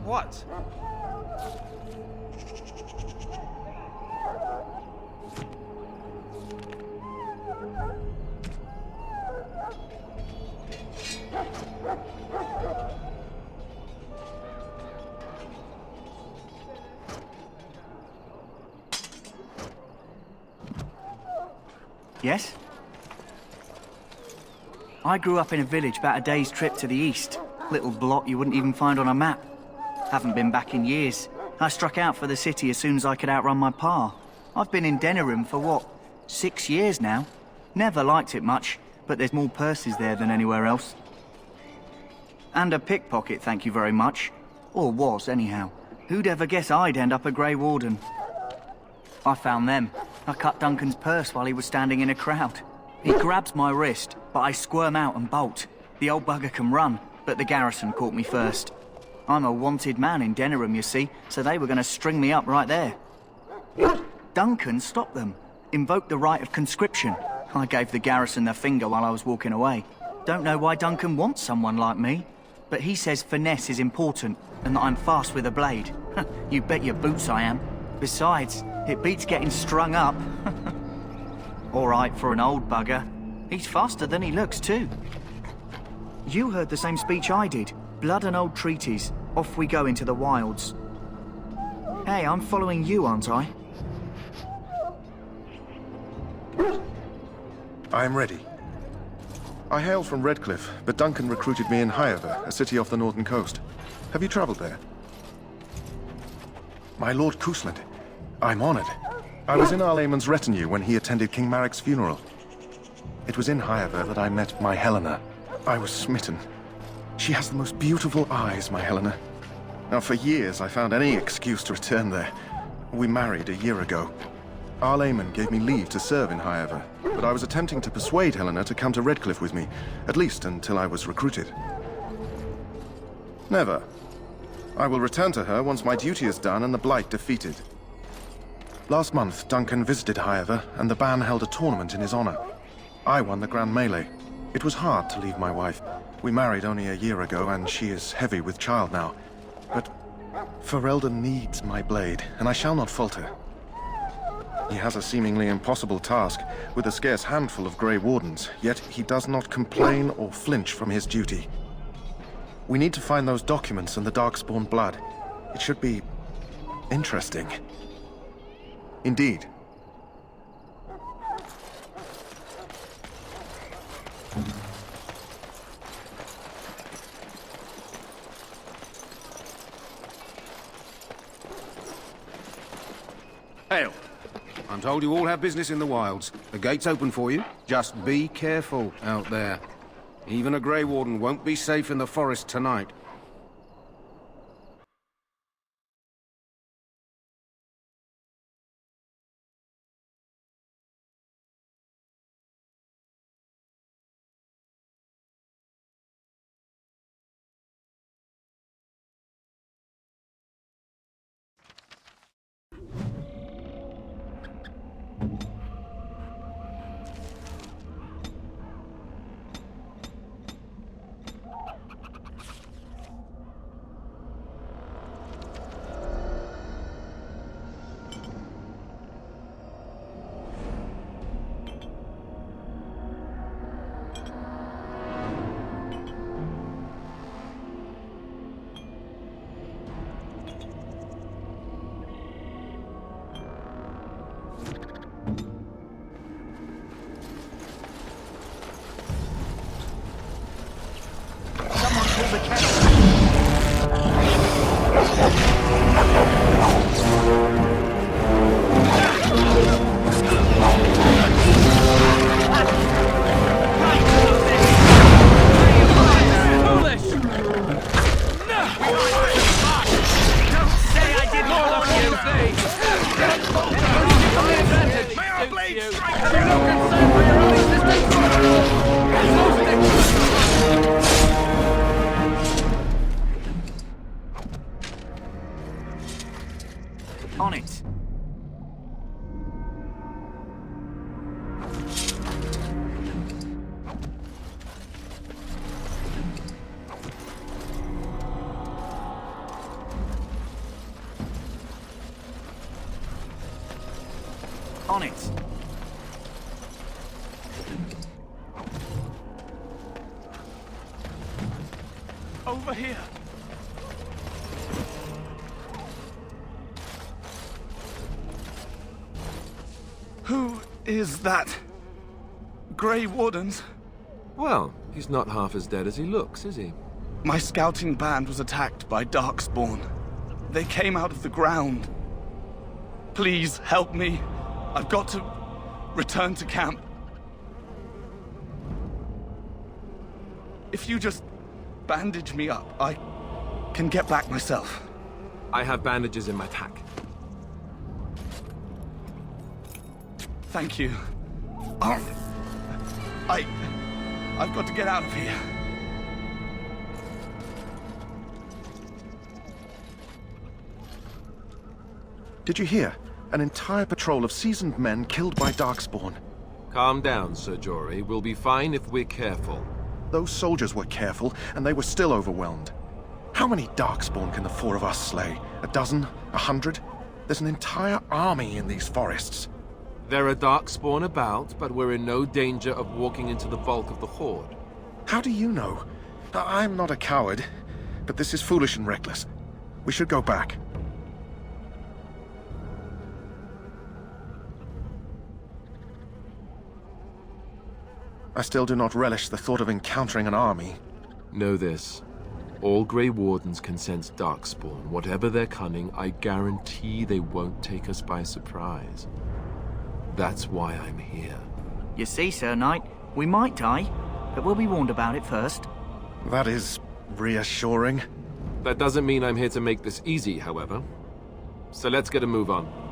What? Yes? I grew up in a village about a day's trip to the east. Little blot you wouldn't even find on a map. Haven't been back in years. I struck out for the city as soon as I could outrun my pa. I've been in Denerim for what, 6 years now? Never liked it much, but there's more purses there than anywhere else. And a pickpocket, thank you very much. Or was, anyhow. Who'd ever guess I'd end up a Grey Warden? I found them. I cut Duncan's purse while he was standing in a crowd. He grabs my wrist, but I squirm out and bolt. The old bugger can run, but the garrison caught me first. I'm a wanted man in Denerim, you see, so they were going to string me up right there. Duncan stopped them, invoked the right of conscription. I gave the garrison the finger while I was walking away. Don't know why Duncan wants someone like me, but he says finesse is important and that I'm fast with a blade. You bet your boots I am. Besides, it beats getting strung up. All right for an old bugger. He's faster than he looks too. You heard the same speech I did. Blood and old treaties. Off we go into the wilds. Hey, I'm following you, aren't I? I am ready. I hail from Redcliffe, but Duncan recruited me in Hyaver, a city off the northern coast. Have you traveled there? My Lord Cousland, I'm honored. I was in Arlemon's retinue when he attended King Marek's funeral. It was in Hyaver that I met my Helena. I was smitten. She has the most beautiful eyes, my Helena. Now, for years, I found any excuse to return there. We married a year ago. Arlemon gave me leave to serve in Hyaver, but I was attempting to persuade Helena to come to Redcliffe with me, at least until I was recruited. Never. I will return to her once my duty is done and the Blight defeated. Last month, Duncan visited Hyaver, and the Ban held a tournament in his honor. I won the Grand Melee. It was hard to leave my wife. We married only a year ago, and she is heavy with child now. But Ferelden needs my blade, and I shall not falter. He has a seemingly impossible task, with a scarce handful of Grey Wardens, yet he does not complain or flinch from his duty. We need to find those documents and the Darkspawn blood. It should be interesting. Indeed. Hail. I'm told you all have business in the wilds. The gate's open for you. Just be careful out there. Even a Grey Warden won't be safe in the forest tonight. On it. On it. Over here. Who is that? Grey Wardens? Well, he's not half as dead as he looks, is he? My scouting band was attacked by Darkspawn. They came out of the ground. Please help me. I've got to return to camp. If you just bandage me up. I can get back myself. I have bandages in my pack. Thank you. I've got to get out of here. Did you hear? An entire patrol of seasoned men killed by Darkspawn. Calm down, Sir Jory. We'll be fine if we're careful. Those soldiers were careful, and they were still overwhelmed. How many Darkspawn can the four of us slay? A dozen? 100? There's an entire army in these forests. There are Darkspawn about, but we're in no danger of walking into the bulk of the Horde. How do you know? I'm not a coward, but this is foolish and reckless. We should go back. I still do not relish the thought of encountering an army. Know this. All Grey Wardens can sense Darkspawn. Whatever their cunning, I guarantee they won't take us by surprise. That's why I'm here. You see, Sir Knight, we might die, but we'll be warned about it first. That is reassuring. That doesn't mean I'm here to make this easy, however. So let's get a move on.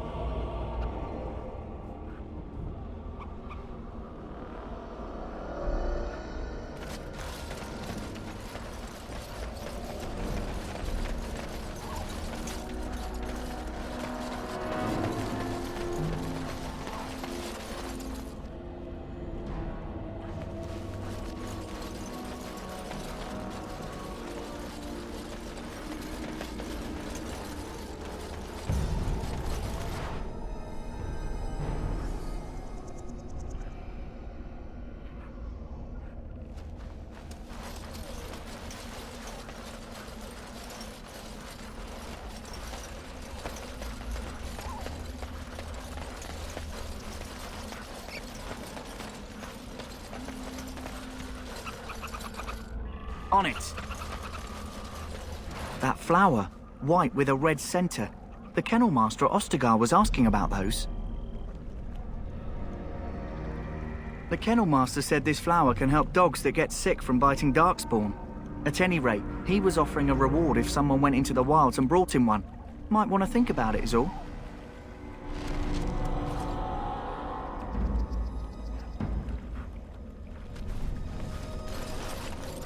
On it. That flower, white with a red center. The kennel master at Ostagar was asking about those. The kennel master said this flower can help dogs that get sick from biting Darkspawn. At any rate, he was offering a reward if someone went into the wilds and brought him one. Might want to think about it is all.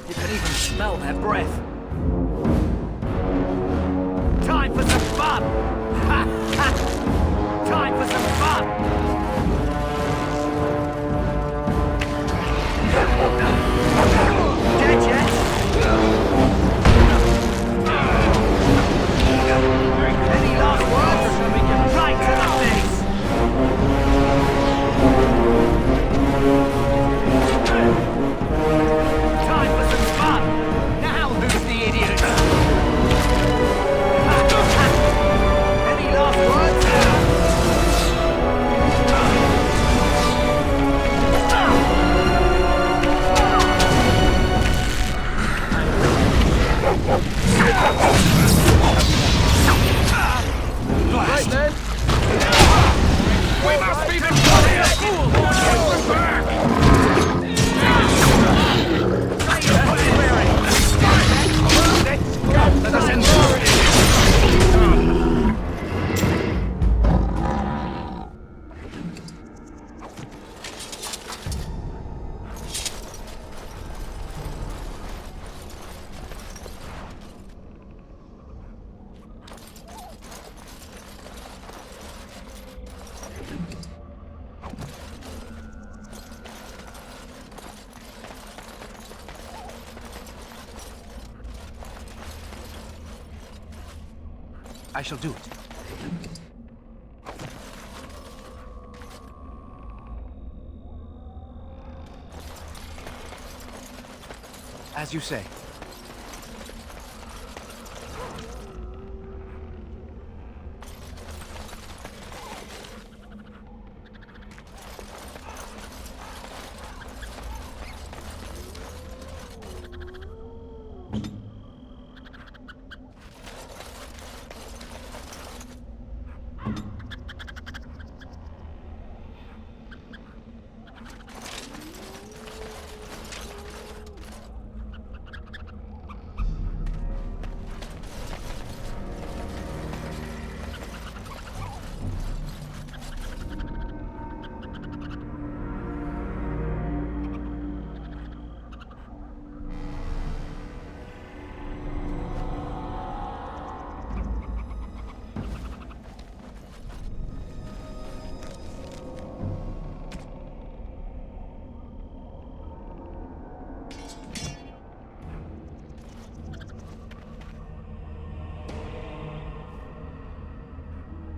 You can even smell their breath. Time for some fun! Time for some fun! Dead yet? Any last words? Right to the face! Time for some fun! Now who's the idiot? Any last words? Right then. We must be victorious! We're back! Let us end this. I shall do it. As you say.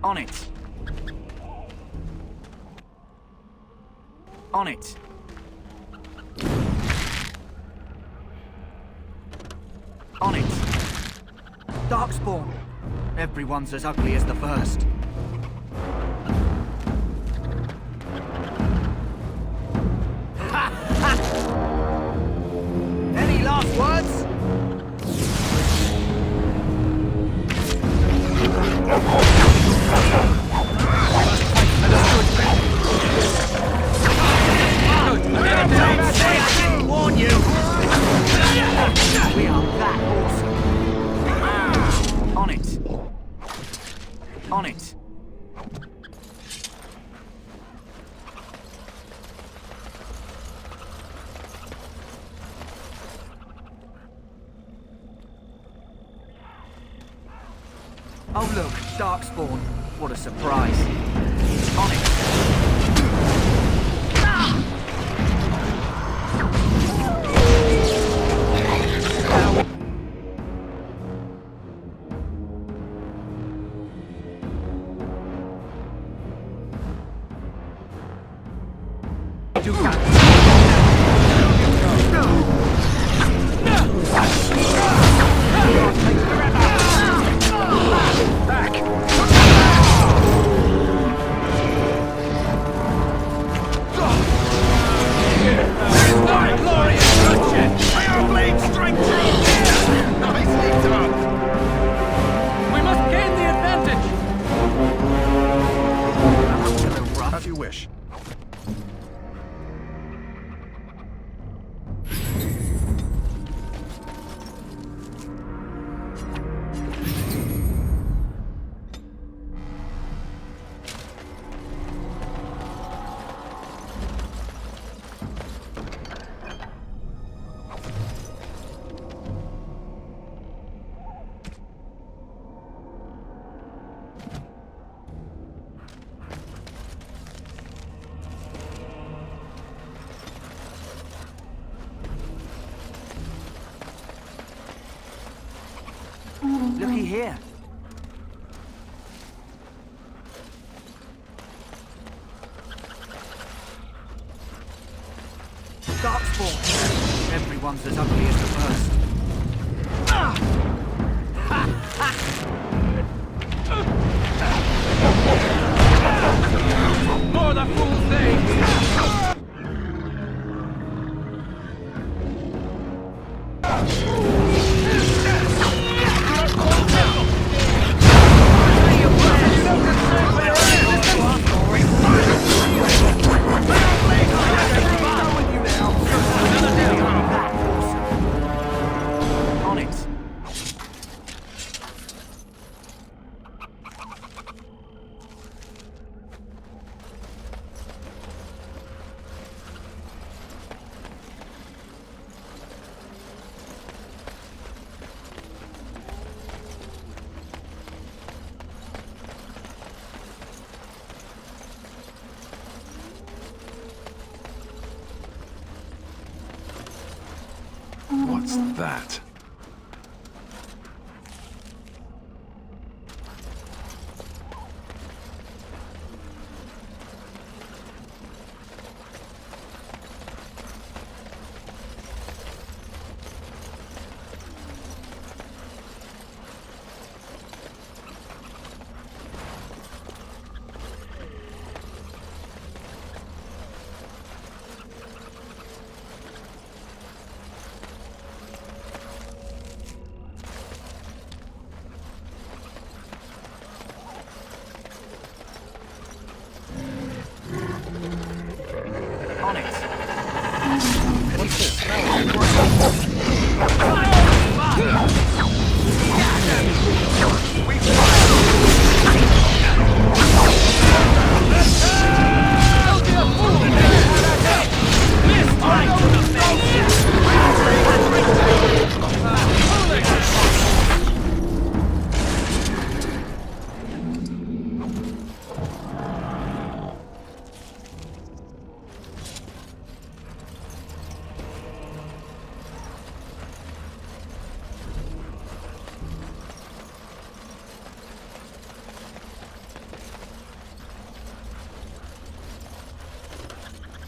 On it. On it. On it. Darkspawn. Everyone's as ugly as the first. Any last words? Don't say I didn't warn you! We are that awesome. On it. On it. Oh look, Darkspawn. What a surprise. On it. Do that. As you wish. Looky here. Darkspawn. Everyone's as ugly as the first. More the fool thing! What's that?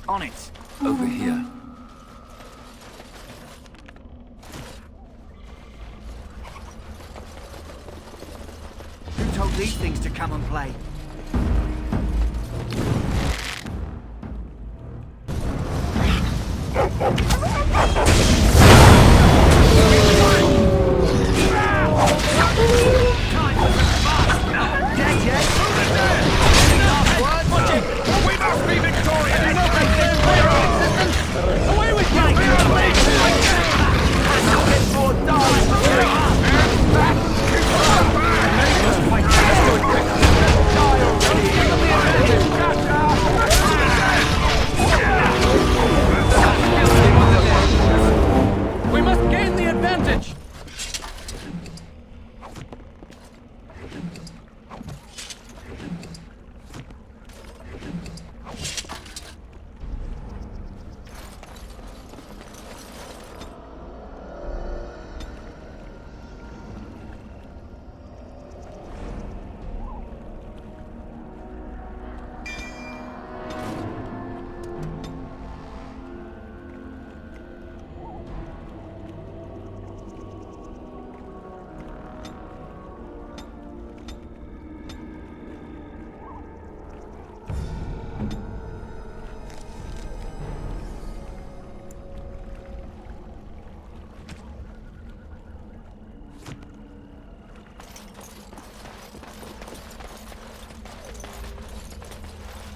On it. Over here. Who told these things to come and play? We must be victorious! Away with you! We must gain the advantage!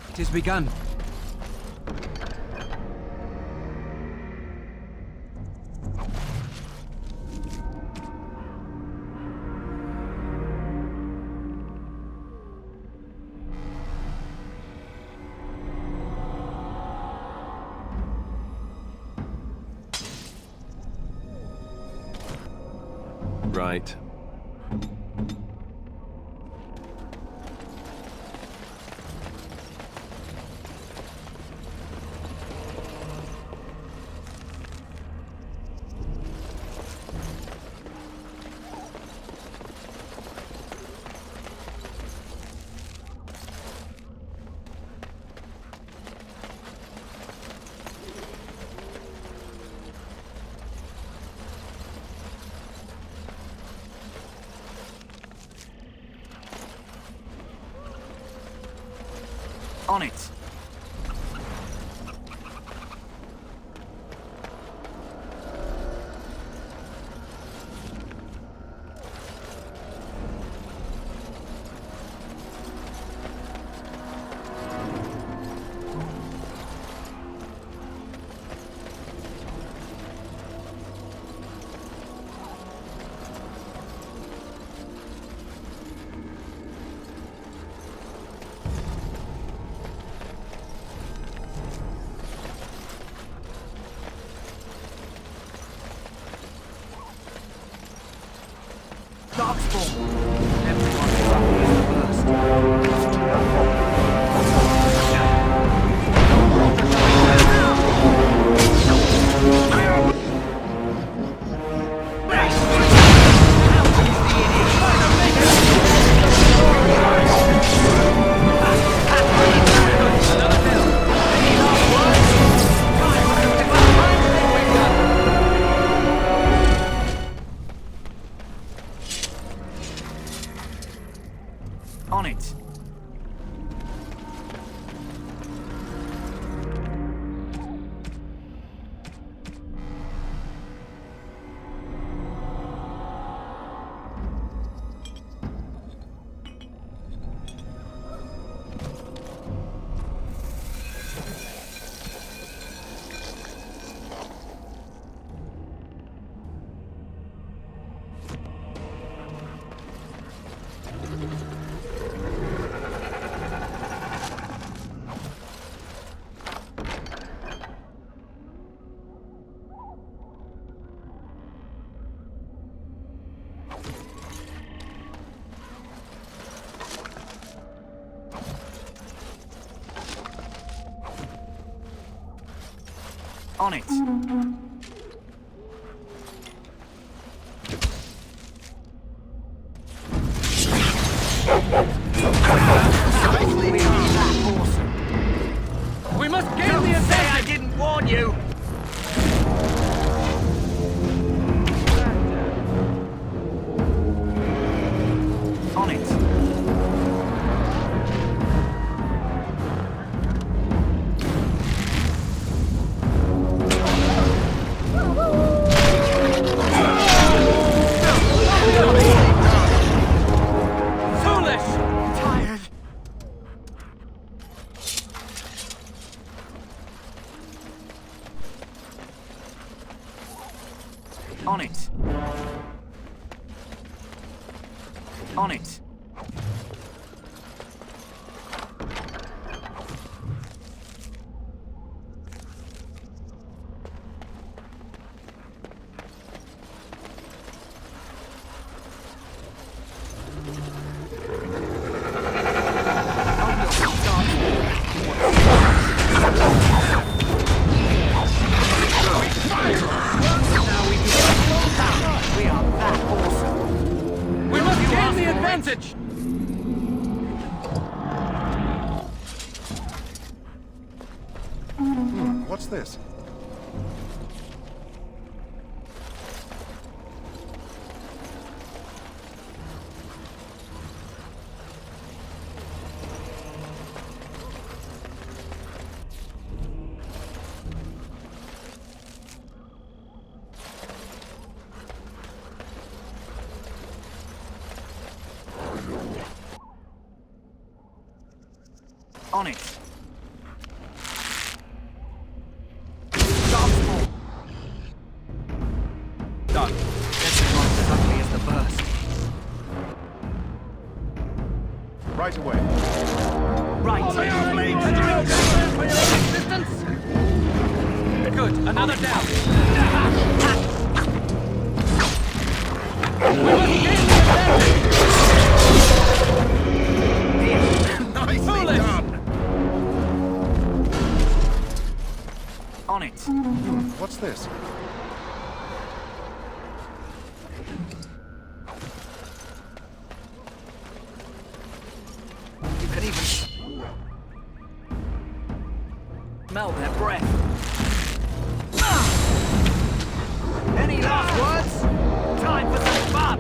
It has begun. Right. On it. Darkspawn. Everyone on it. On it. We must gain the advantage! On it. On it. What's this? On it. Done. This is not as ugly as the burst. Right away. Right. For your assistance. Good. Another down. We must gain the advantage. Nicely done. On it. What's this? You can even smell their breath. Any last words? Time for some fun.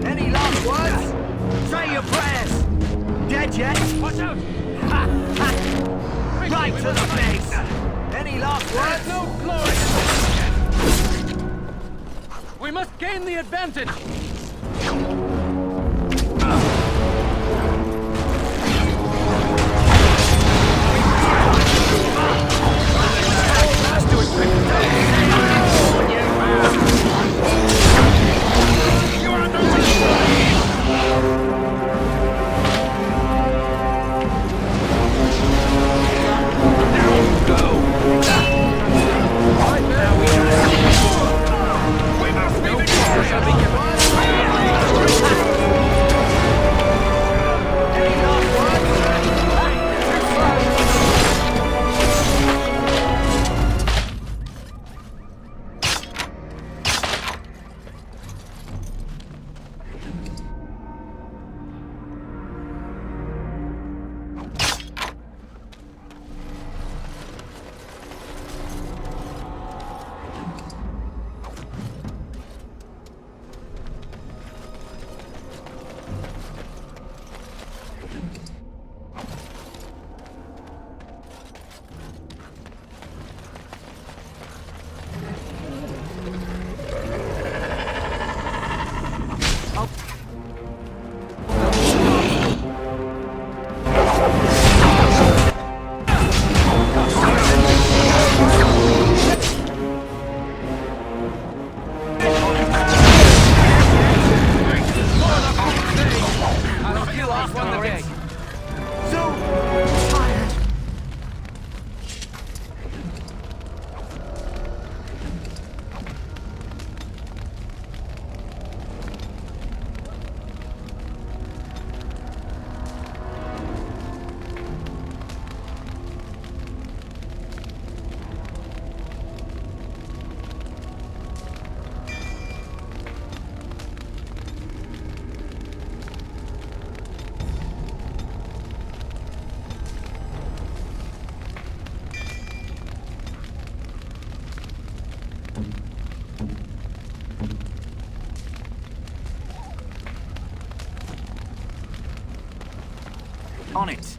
Any last words? Say your prayers. Dead yet? Watch out! Right to the face. Any last words? No glory. We must gain the advantage. Let's do it On it.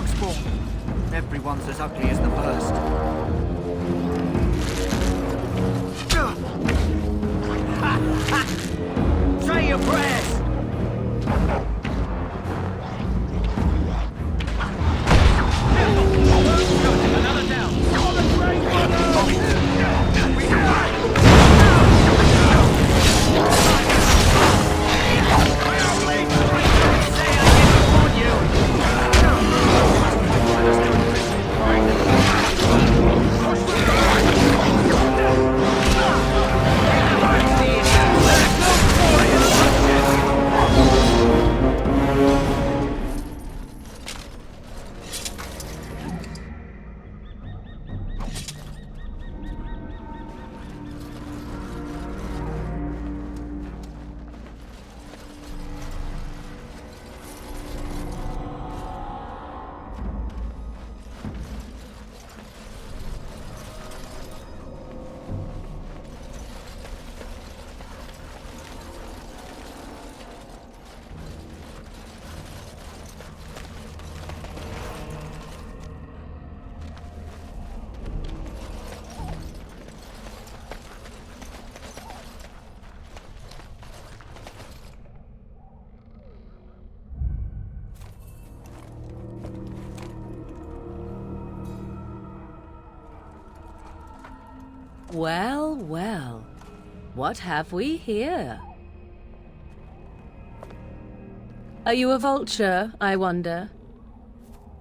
Darkspawn. Everyone's as ugly as the first. Say your prayers! Another down. Well, well. What have we here? Are you a vulture, I wonder?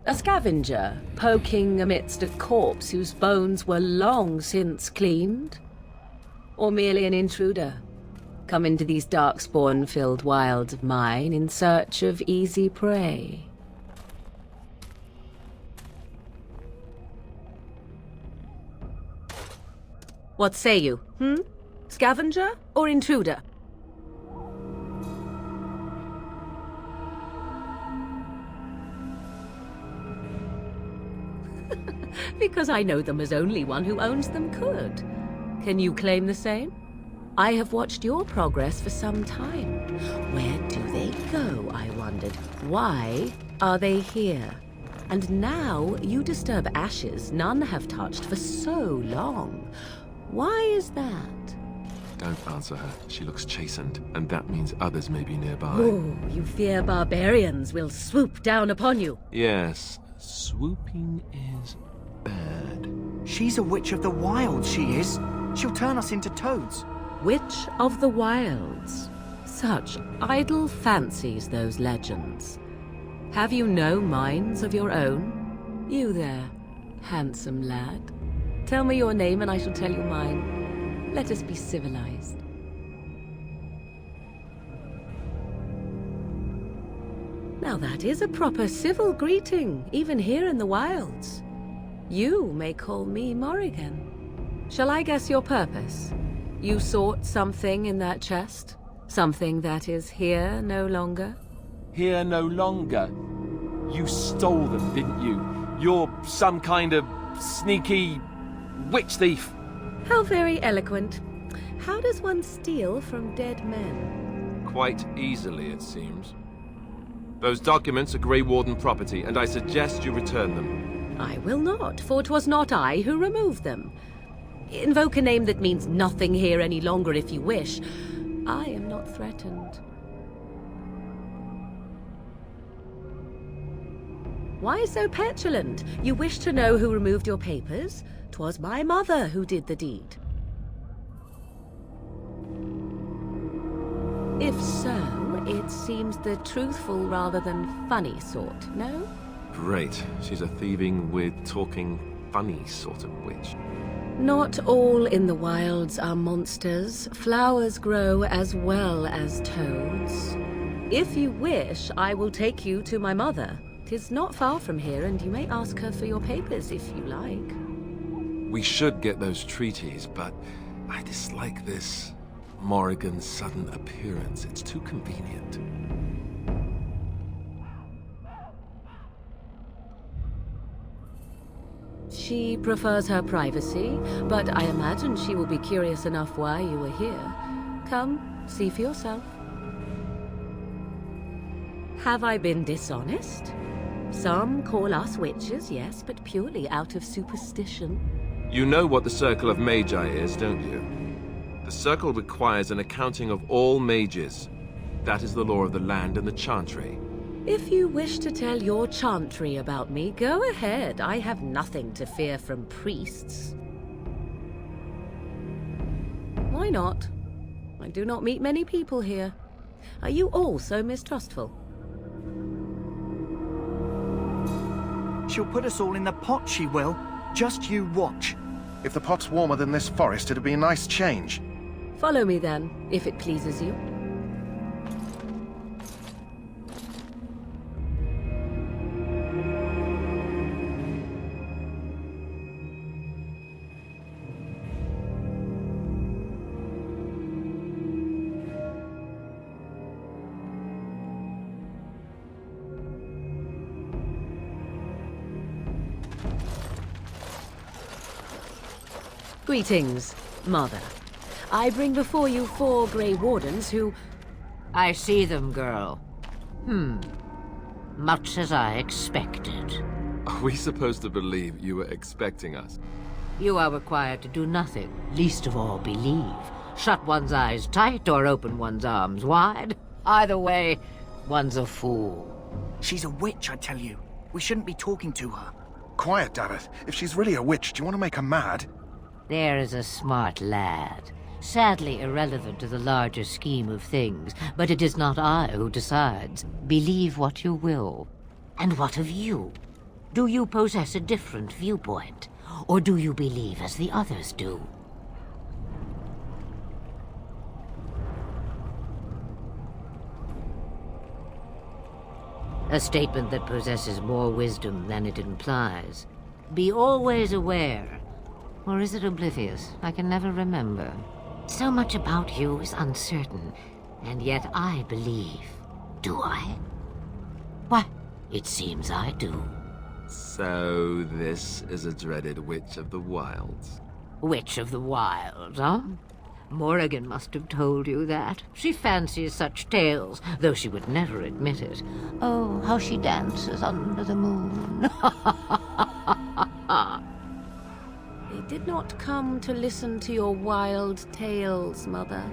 A scavenger, poking amidst a corpse whose bones were long since cleaned? Or merely an intruder, come into these darkspawn-filled wilds of mine in search of easy prey? What say you, Scavenger or intruder? Because I know them as only one who owns them could. Can you claim the same? I have watched your progress for some time. Where do they go, I wondered? Why are they here? And now you disturb ashes none have touched for so long. Why is that? Don't answer her. She looks chastened, and that means others may be nearby. Oh, you fear barbarians will swoop down upon you. Yes, swooping is bad. She's a witch of the wilds, she is. She'll turn us into toads. Witch of the wilds. Such idle fancies, those legends. Have you no minds of your own? You there, handsome lad. Tell me your name and I shall tell you mine. Let us be civilized. Now that is a proper civil greeting, even here in the wilds. You may call me Morrigan. Shall I guess your purpose? You sought something in that chest? Something that is here no longer? Here no longer? You stole them, didn't you? You're some kind of sneaky witch thief. How very eloquent. How does one steal from dead men? Quite easily, it seems. Those documents are Grey Warden property, and I suggest you return them. I will not, for 'twas not I who removed them. Invoke a name that means nothing here any longer if you wish. I am not threatened. Why so petulant? You wish to know who removed your papers? 'Twas my mother who did the deed. If so, it seems the truthful rather than funny sort, no? Great. She's a thieving, weird, talking, funny sort of witch. Not all in the wilds are monsters. Flowers grow as well as toads. If you wish, I will take you to my mother. 'Tis not far from here, and you may ask her for your papers if you like. We should get those treaties, but I dislike this Morrigan's sudden appearance. It's too convenient. She prefers her privacy, but I imagine she will be curious enough why you are here. Come, see for yourself. Have I been dishonest? Some call us witches, yes, but purely out of superstition. You know what the Circle of Magi is, don't you? The Circle requires an accounting of all mages. That is the law of the land and the Chantry. If you wish to tell your chantry about me, go ahead. I have nothing to fear from priests. Why not? I do not meet many people here. Are you all so mistrustful? She'll put us all in the pot, she will. Just you watch. If the pot's warmer than this forest, it'd be a nice change. Follow me then, if it pleases you. Greetings, Mother. I bring before you 4 Grey Wardens who... I see them, girl. Much as I expected. Are we supposed to believe you were expecting us? You are required to do nothing, least of all believe. Shut one's eyes tight or open one's arms wide. Either way, one's a fool. She's a witch, I tell you. We shouldn't be talking to her. Quiet, Davith. If she's really a witch, do you want to make her mad? There is a smart lad. Sadly irrelevant to the larger scheme of things, but it is not I who decides. Believe what you will. And what of you? Do you possess a different viewpoint? Or do you believe as the others do? A statement that possesses more wisdom than it implies. Be always aware. Or is it oblivious? I can never remember. So much about you is uncertain, and yet I believe. Do I? Why, it seems I do. So this is a dreaded Witch of the Wilds. Witch of the Wilds, huh? Morrigan must have told you that. She fancies such tales, though she would never admit it. Oh, how she dances under the moon. They did not come to listen to your wild tales, Mother.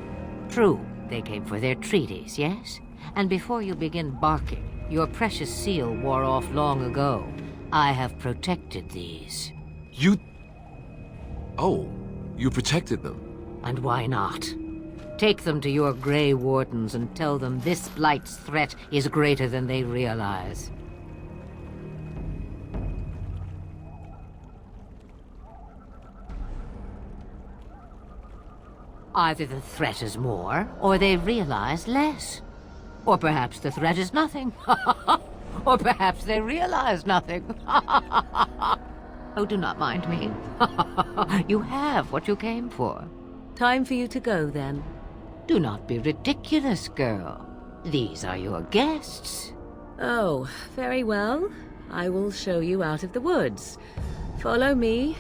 True, they came for their treaties, yes? And before you begin barking, your precious seal wore off long ago. I have protected these. You... Oh, you protected them? And why not? Take them to your Grey Wardens and tell them this Blight's threat is greater than they realize. Either the threat is more, or they realize less. Or perhaps the threat is nothing. Or perhaps they realize nothing. Oh, do not mind me. You have what you came for. Time for you to go, then. Do not be ridiculous, girl. These are your guests. Oh, very well. I will show you out of the woods. Follow me.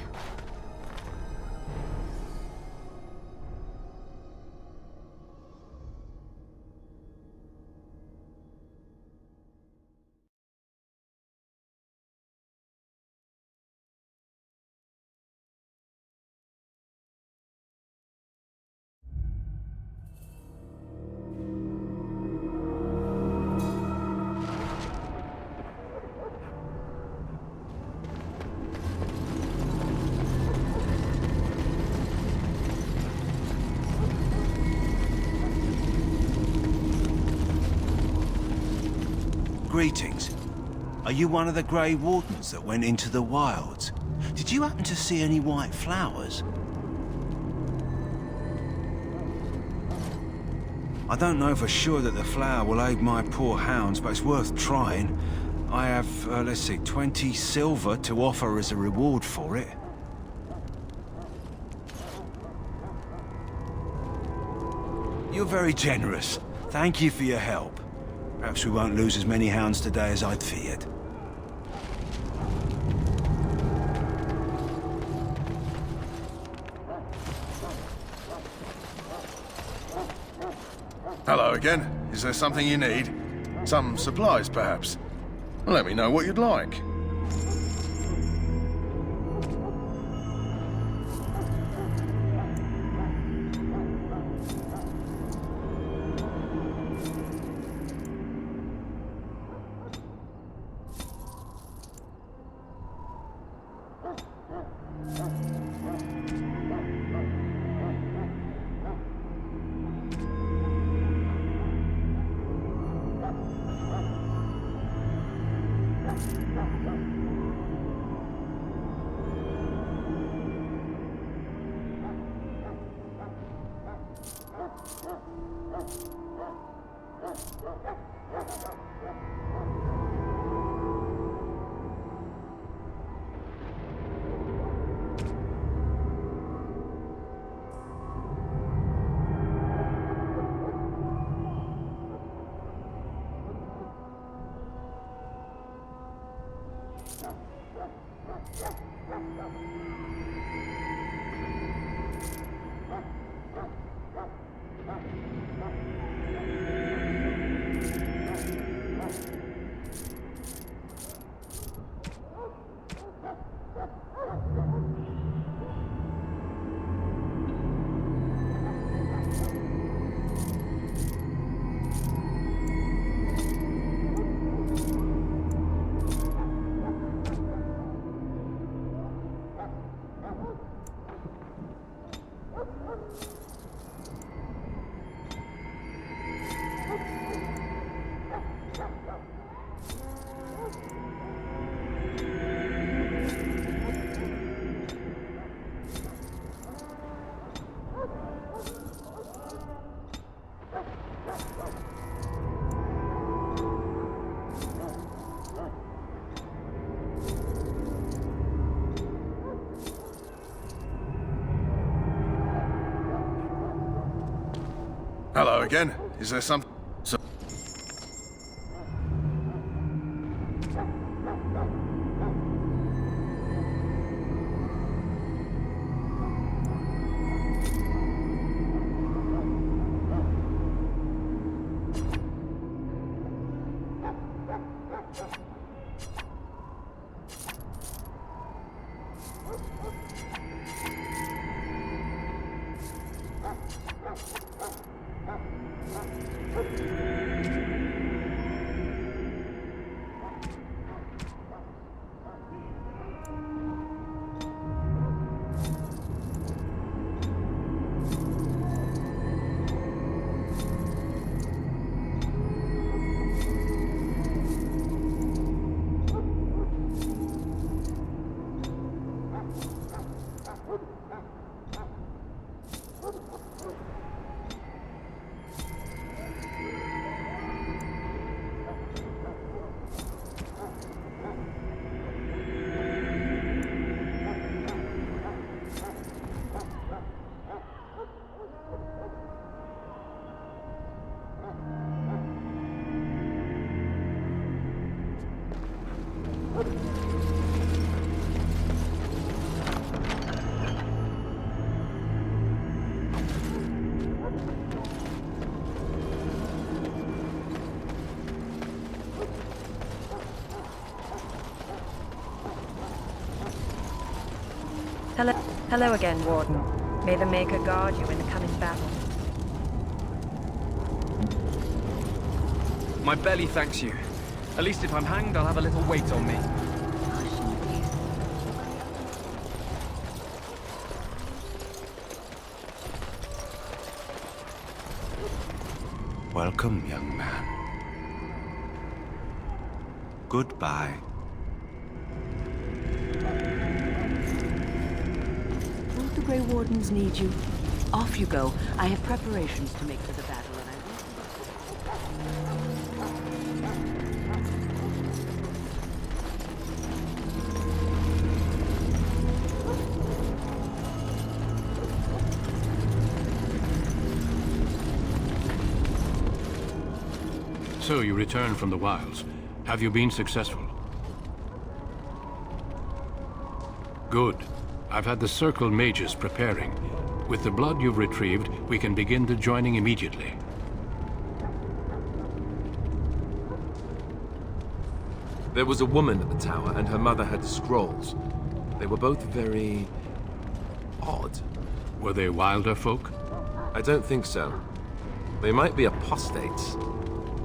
Greetings. Are you one of the Grey Wardens that went into the wilds? Did you happen to see any white flowers? I don't know for sure that the flower will aid my poor hounds, but it's worth trying. I have, let's see, 20 silver to offer as a reward for it. You're very generous. Thank you for your help. Perhaps we won't lose as many hounds today as I'd feared. Hello again. Is there something you need? Some supplies, perhaps? Let me know what you'd like. Hello again. Is there something? Hello again, Warden. May the Maker guard you in the coming battle. My belly thanks you. At least if I'm hanged, I'll have a little weight on me. Welcome, young man. Goodbye. Don't the Grey Wardens need you? Off you go. I have preparations to make for the battle, and So you returned from the wilds. Have you been successful? Good. I've had the Circle mages preparing. With the blood you've retrieved, we can begin the joining immediately. There was a woman at the tower, and her mother had scrolls. They were both very... odd. Were they wilder folk? I don't think so. They might be apostates.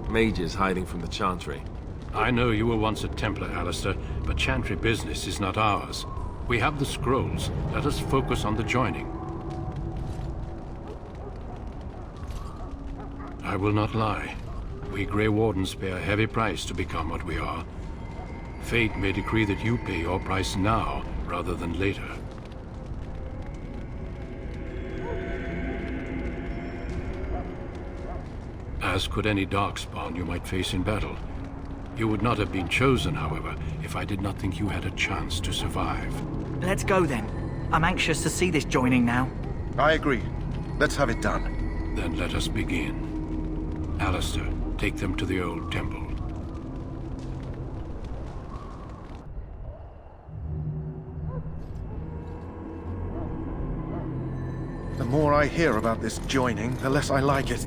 Mages hiding from the Chantry. I know you were once a Templar, Alistair, but Chantry business is not ours. We have the scrolls. Let us focus on the joining. I will not lie. We Grey Wardens pay a heavy price to become what we are. Fate may decree that you pay your price now, rather than later. As could any Darkspawn you might face in battle. You would not have been chosen, however, if I did not think you had a chance to survive. Let's go then. I'm anxious to see this joining now. I agree. Let's have it done. Then let us begin. Alistair, take them to the old temple. The more I hear about this joining, the less I like it.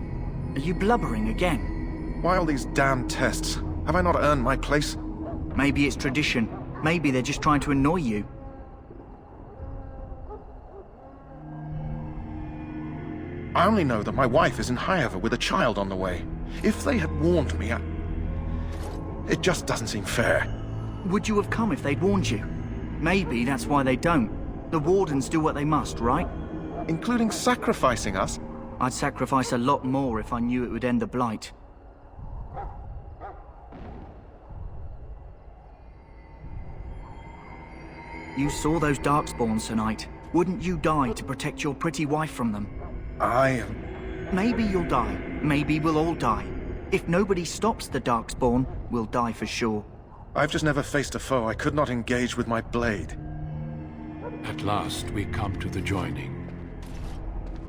Are you blubbering again? Why all these damn tests? Have I not earned my place? Maybe it's tradition. Maybe they're just trying to annoy you. I only know that my wife is in Highever with a child on the way. If they had warned me, it just doesn't seem fair. Would you have come if they'd warned you? Maybe that's why they don't. The Wardens do what they must, right? Including sacrificing us? I'd sacrifice a lot more if I knew it would end the Blight. You saw those Darkspawns tonight. Wouldn't you die to protect your pretty wife from them? Maybe you'll die. Maybe we'll all die. If nobody stops the Darkspawn, we'll die for sure. I've just never faced a foe I could not engage with my blade. At last, we come to the joining.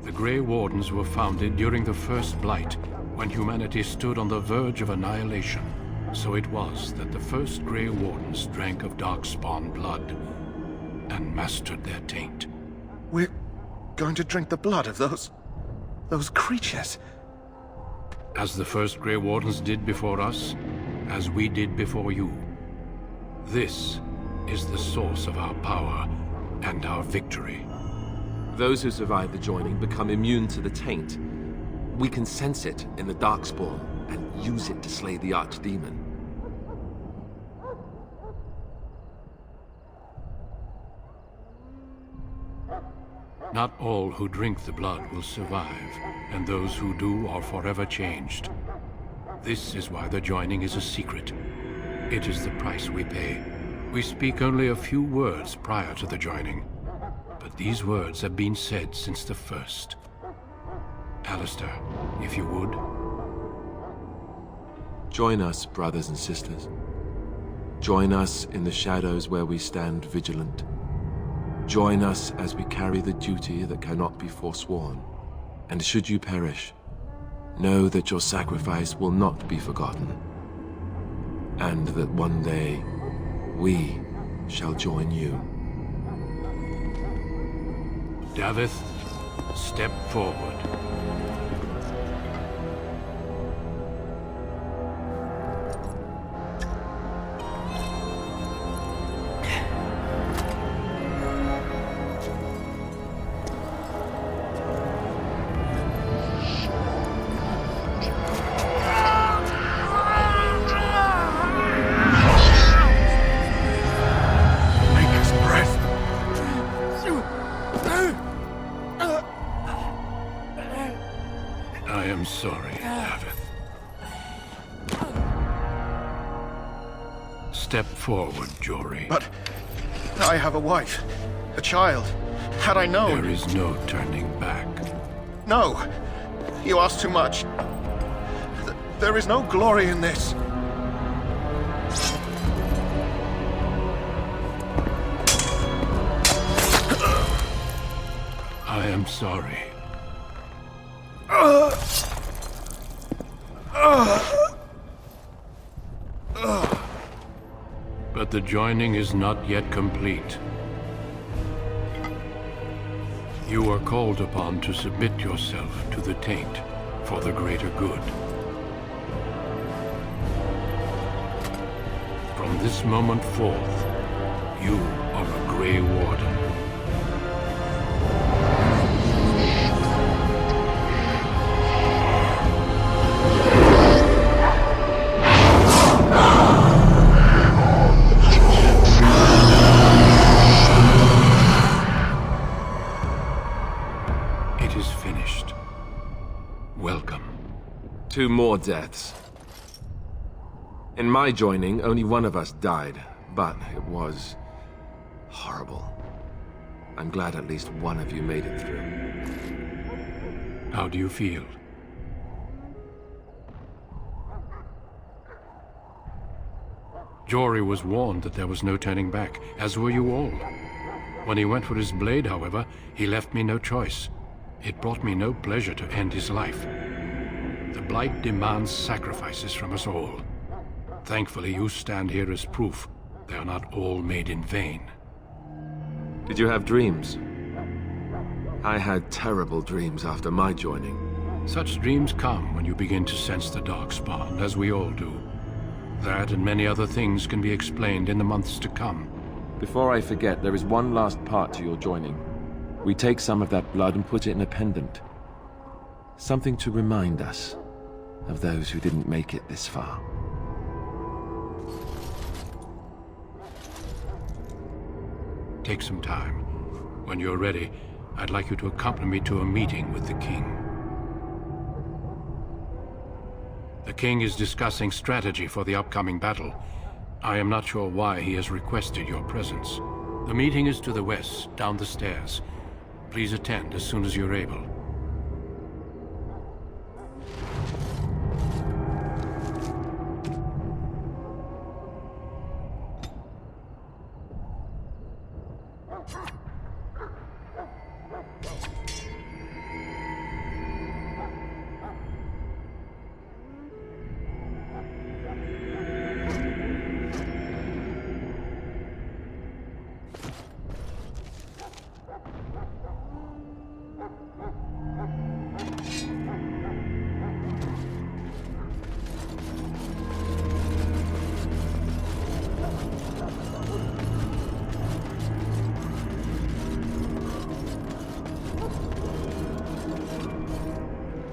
The Grey Wardens were founded during the First Blight, when humanity stood on the verge of annihilation. So it was that the first Grey Wardens drank of Darkspawn blood, and mastered their taint. We're going to drink the blood of those creatures? As the first Grey Wardens did before us, as we did before you. This is the source of our power and our victory. Those who survive the joining become immune to the taint. We can sense it in the Darkspawn and use it to slay the Archdemon. Not all who drink the blood will survive, and those who do are forever changed. This is why the joining is a secret. It is the price we pay. We speak only a few words prior to the joining, but these words have been said since the first. Alistair, if you would. Join us, brothers and sisters. Join us in the shadows where we stand vigilant. Join us as we carry the duty that cannot be forsworn. And should you perish, know that your sacrifice will not be forgotten. And that one day, we shall join you. Davith, step forward. Step forward, Jory. But I have a wife, a child. Had I known... There is no turning back. No! You ask too much. There is no glory in this. I am sorry. But the joining is not yet complete. You are called upon to submit yourself to the taint for the greater good. From this moment forth, you are a Grey Warden. It is finished. Welcome. 2 more deaths. In my joining, only one of us died, but it was horrible. I'm glad at least one of you made it through. How do you feel? Jory was warned that there was no turning back, as were you all. When he went for his blade, however, he left me no choice. It brought me no pleasure to end his life. The Blight demands sacrifices from us all. Thankfully, you stand here as proof they are not all made in vain. Did you have dreams? I had terrible dreams after my joining. Such dreams come when you begin to sense the Darkspawn, as we all do. That and many other things can be explained in the months to come. Before I forget, there is one last part to your joining. We take some of that blood and put it in a pendant. Something to remind us of those who didn't make it this far. Take some time. When you're ready, I'd like you to accompany me to a meeting with the king. The king is discussing strategy for the upcoming battle. I am not sure why he has requested your presence. The meeting is to the west, down the stairs. Please attend as soon as you're able.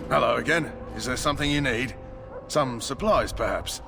Hello again. Is there something you need? Some supplies, perhaps?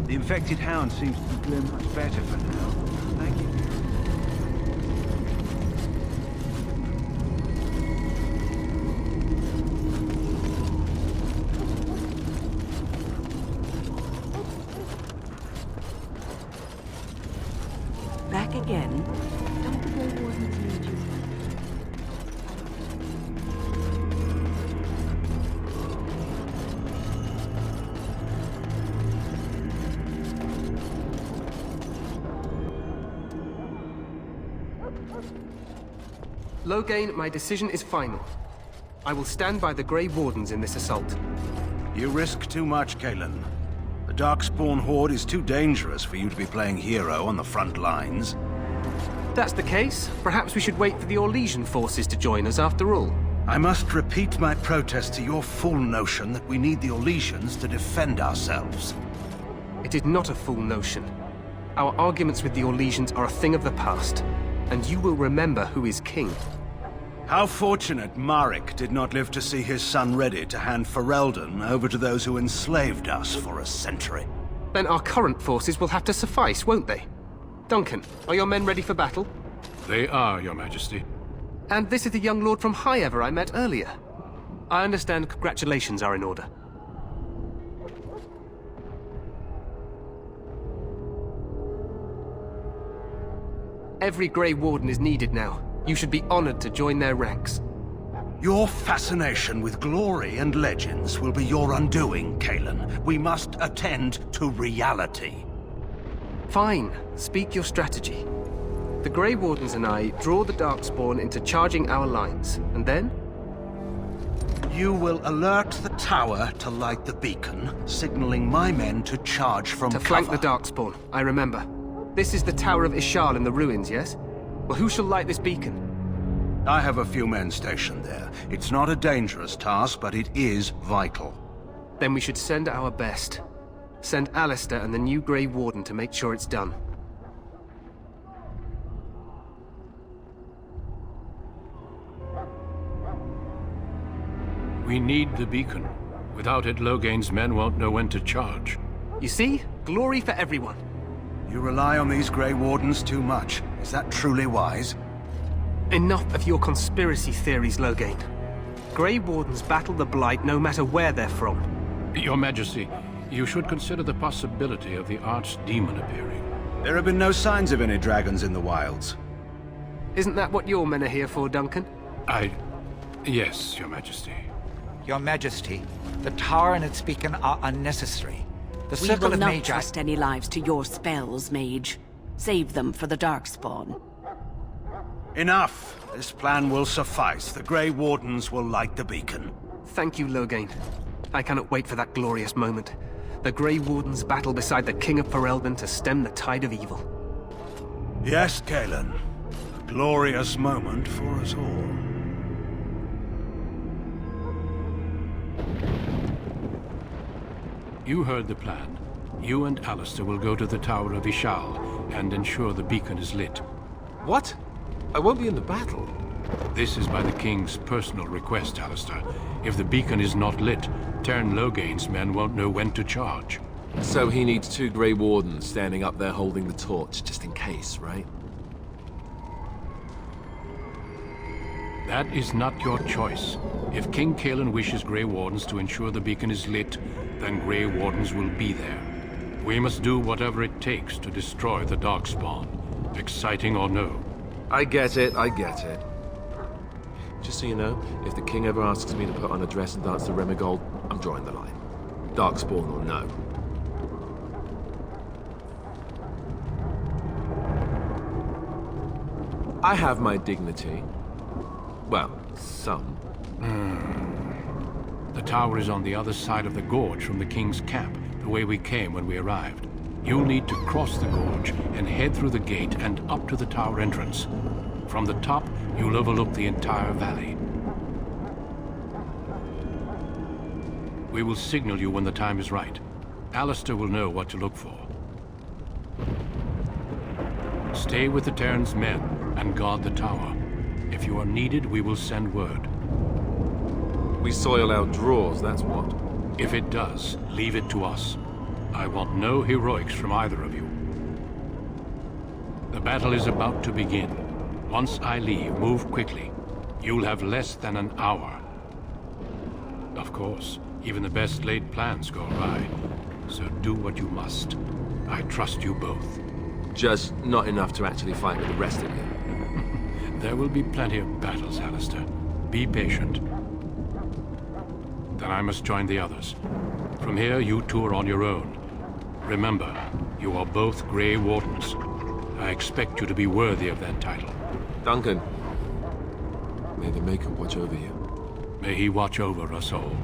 The infected hound seems to be doing much better for now. Thank you. Back again? Don't the Grey Wardens need you? Loghain, my decision is final. I will stand by the Grey Wardens in this assault. You risk too much, Kalen. The Darkspawn horde is too dangerous for you to be playing hero on the front lines. That's the case. Perhaps we should wait for the Orlesian forces to join us after all. I must repeat my protest to your fool notion that we need the Orlesians to defend ourselves. It is not a fool notion. Our arguments with the Orlesians are a thing of the past, and you will remember who is king. How fortunate Marek did not live to see his son ready to hand Ferelden over to those who enslaved us for a century. Then our current forces will have to suffice, won't they? Duncan, are your men ready for battle? They are, Your Majesty. And this is the young lord from Highever I met earlier. I understand congratulations are in order. Every Grey Warden is needed now. You should be honored to join their ranks. Your fascination with glory and legends will be your undoing, Kalen. We must attend to reality. Fine. Speak your strategy. The Grey Wardens and I draw the Darkspawn into charging our lines, and then? You will alert the tower to light the beacon, signaling my men to charge from cover. To flank the Darkspawn, I remember. This is the Tower of Ishal in the ruins, yes? Well, who shall light this beacon? I have a few men stationed there. It's not a dangerous task, but it is vital. Then we should send our best. Send Alistair and the new Grey Warden to make sure it's done. We need the beacon. Without it, Loghain's men won't know when to charge. You see? Glory for everyone. You rely on these Grey Wardens too much. Is that truly wise? Enough of your conspiracy theories, Loghain. Grey Wardens battle the Blight no matter where they're from. Your Majesty, you should consider the possibility of the Archdemon appearing. There have been no signs of any dragons in the wilds. Isn't that what your men are here for, Duncan? Yes, Your Majesty. Your Majesty, the tower and its beacon are unnecessary. The We circle will of not mage... trust any lives to your spells, mage. Save them for the Darkspawn. Enough! This plan will suffice. The Grey Wardens will light the beacon. Thank you, Loghain. I cannot wait for that glorious moment. The Grey Wardens battle beside the King of Ferelden to stem the tide of evil. Yes, Kalen. A glorious moment for us all. You heard the plan. You and Alistair will go to the Tower of Ishal and ensure the beacon is lit. What? I won't be in the battle. This is by the King's personal request, Alistair. If the beacon is not lit, Tern Loghain's men won't know when to charge. So he needs 2 Grey Wardens standing up there holding the torch, just in case, right? That is not your choice. If King Kalen wishes Grey Wardens to ensure the beacon is lit, then Grey Wardens will be there. We must do whatever it takes to destroy the Darkspawn, exciting or no. I get it, I get it. Just so you know, if the king ever asks me to put on a dress and dance to Remigold, I'm drawing the line. Darkspawn or no. I have my dignity. Well, some. The tower is on the other side of the gorge from the King's camp, the way we came when we arrived. You'll need to cross the gorge and head through the gate and up to the tower entrance. From the top, you'll overlook the entire valley. We will signal you when the time is right. Alistair will know what to look for. Stay with the Terran's men and guard the tower. If you are needed, we will send word. We soil our drawers, that's what. If it does, leave it to us. I want no heroics from either of you. The battle is about to begin. Once I leave, move quickly. You'll have less than an hour. Of course, even the best laid plans go awry. So do what you must. I trust you both. Just not enough to actually fight with the rest of you. There will be plenty of battles, Alistair. Be patient. Then I must join the others. From here, you two are on your own. Remember, you are both Grey Wardens. I expect you to be worthy of that title. Duncan, may the Maker watch over you. May he watch over us all.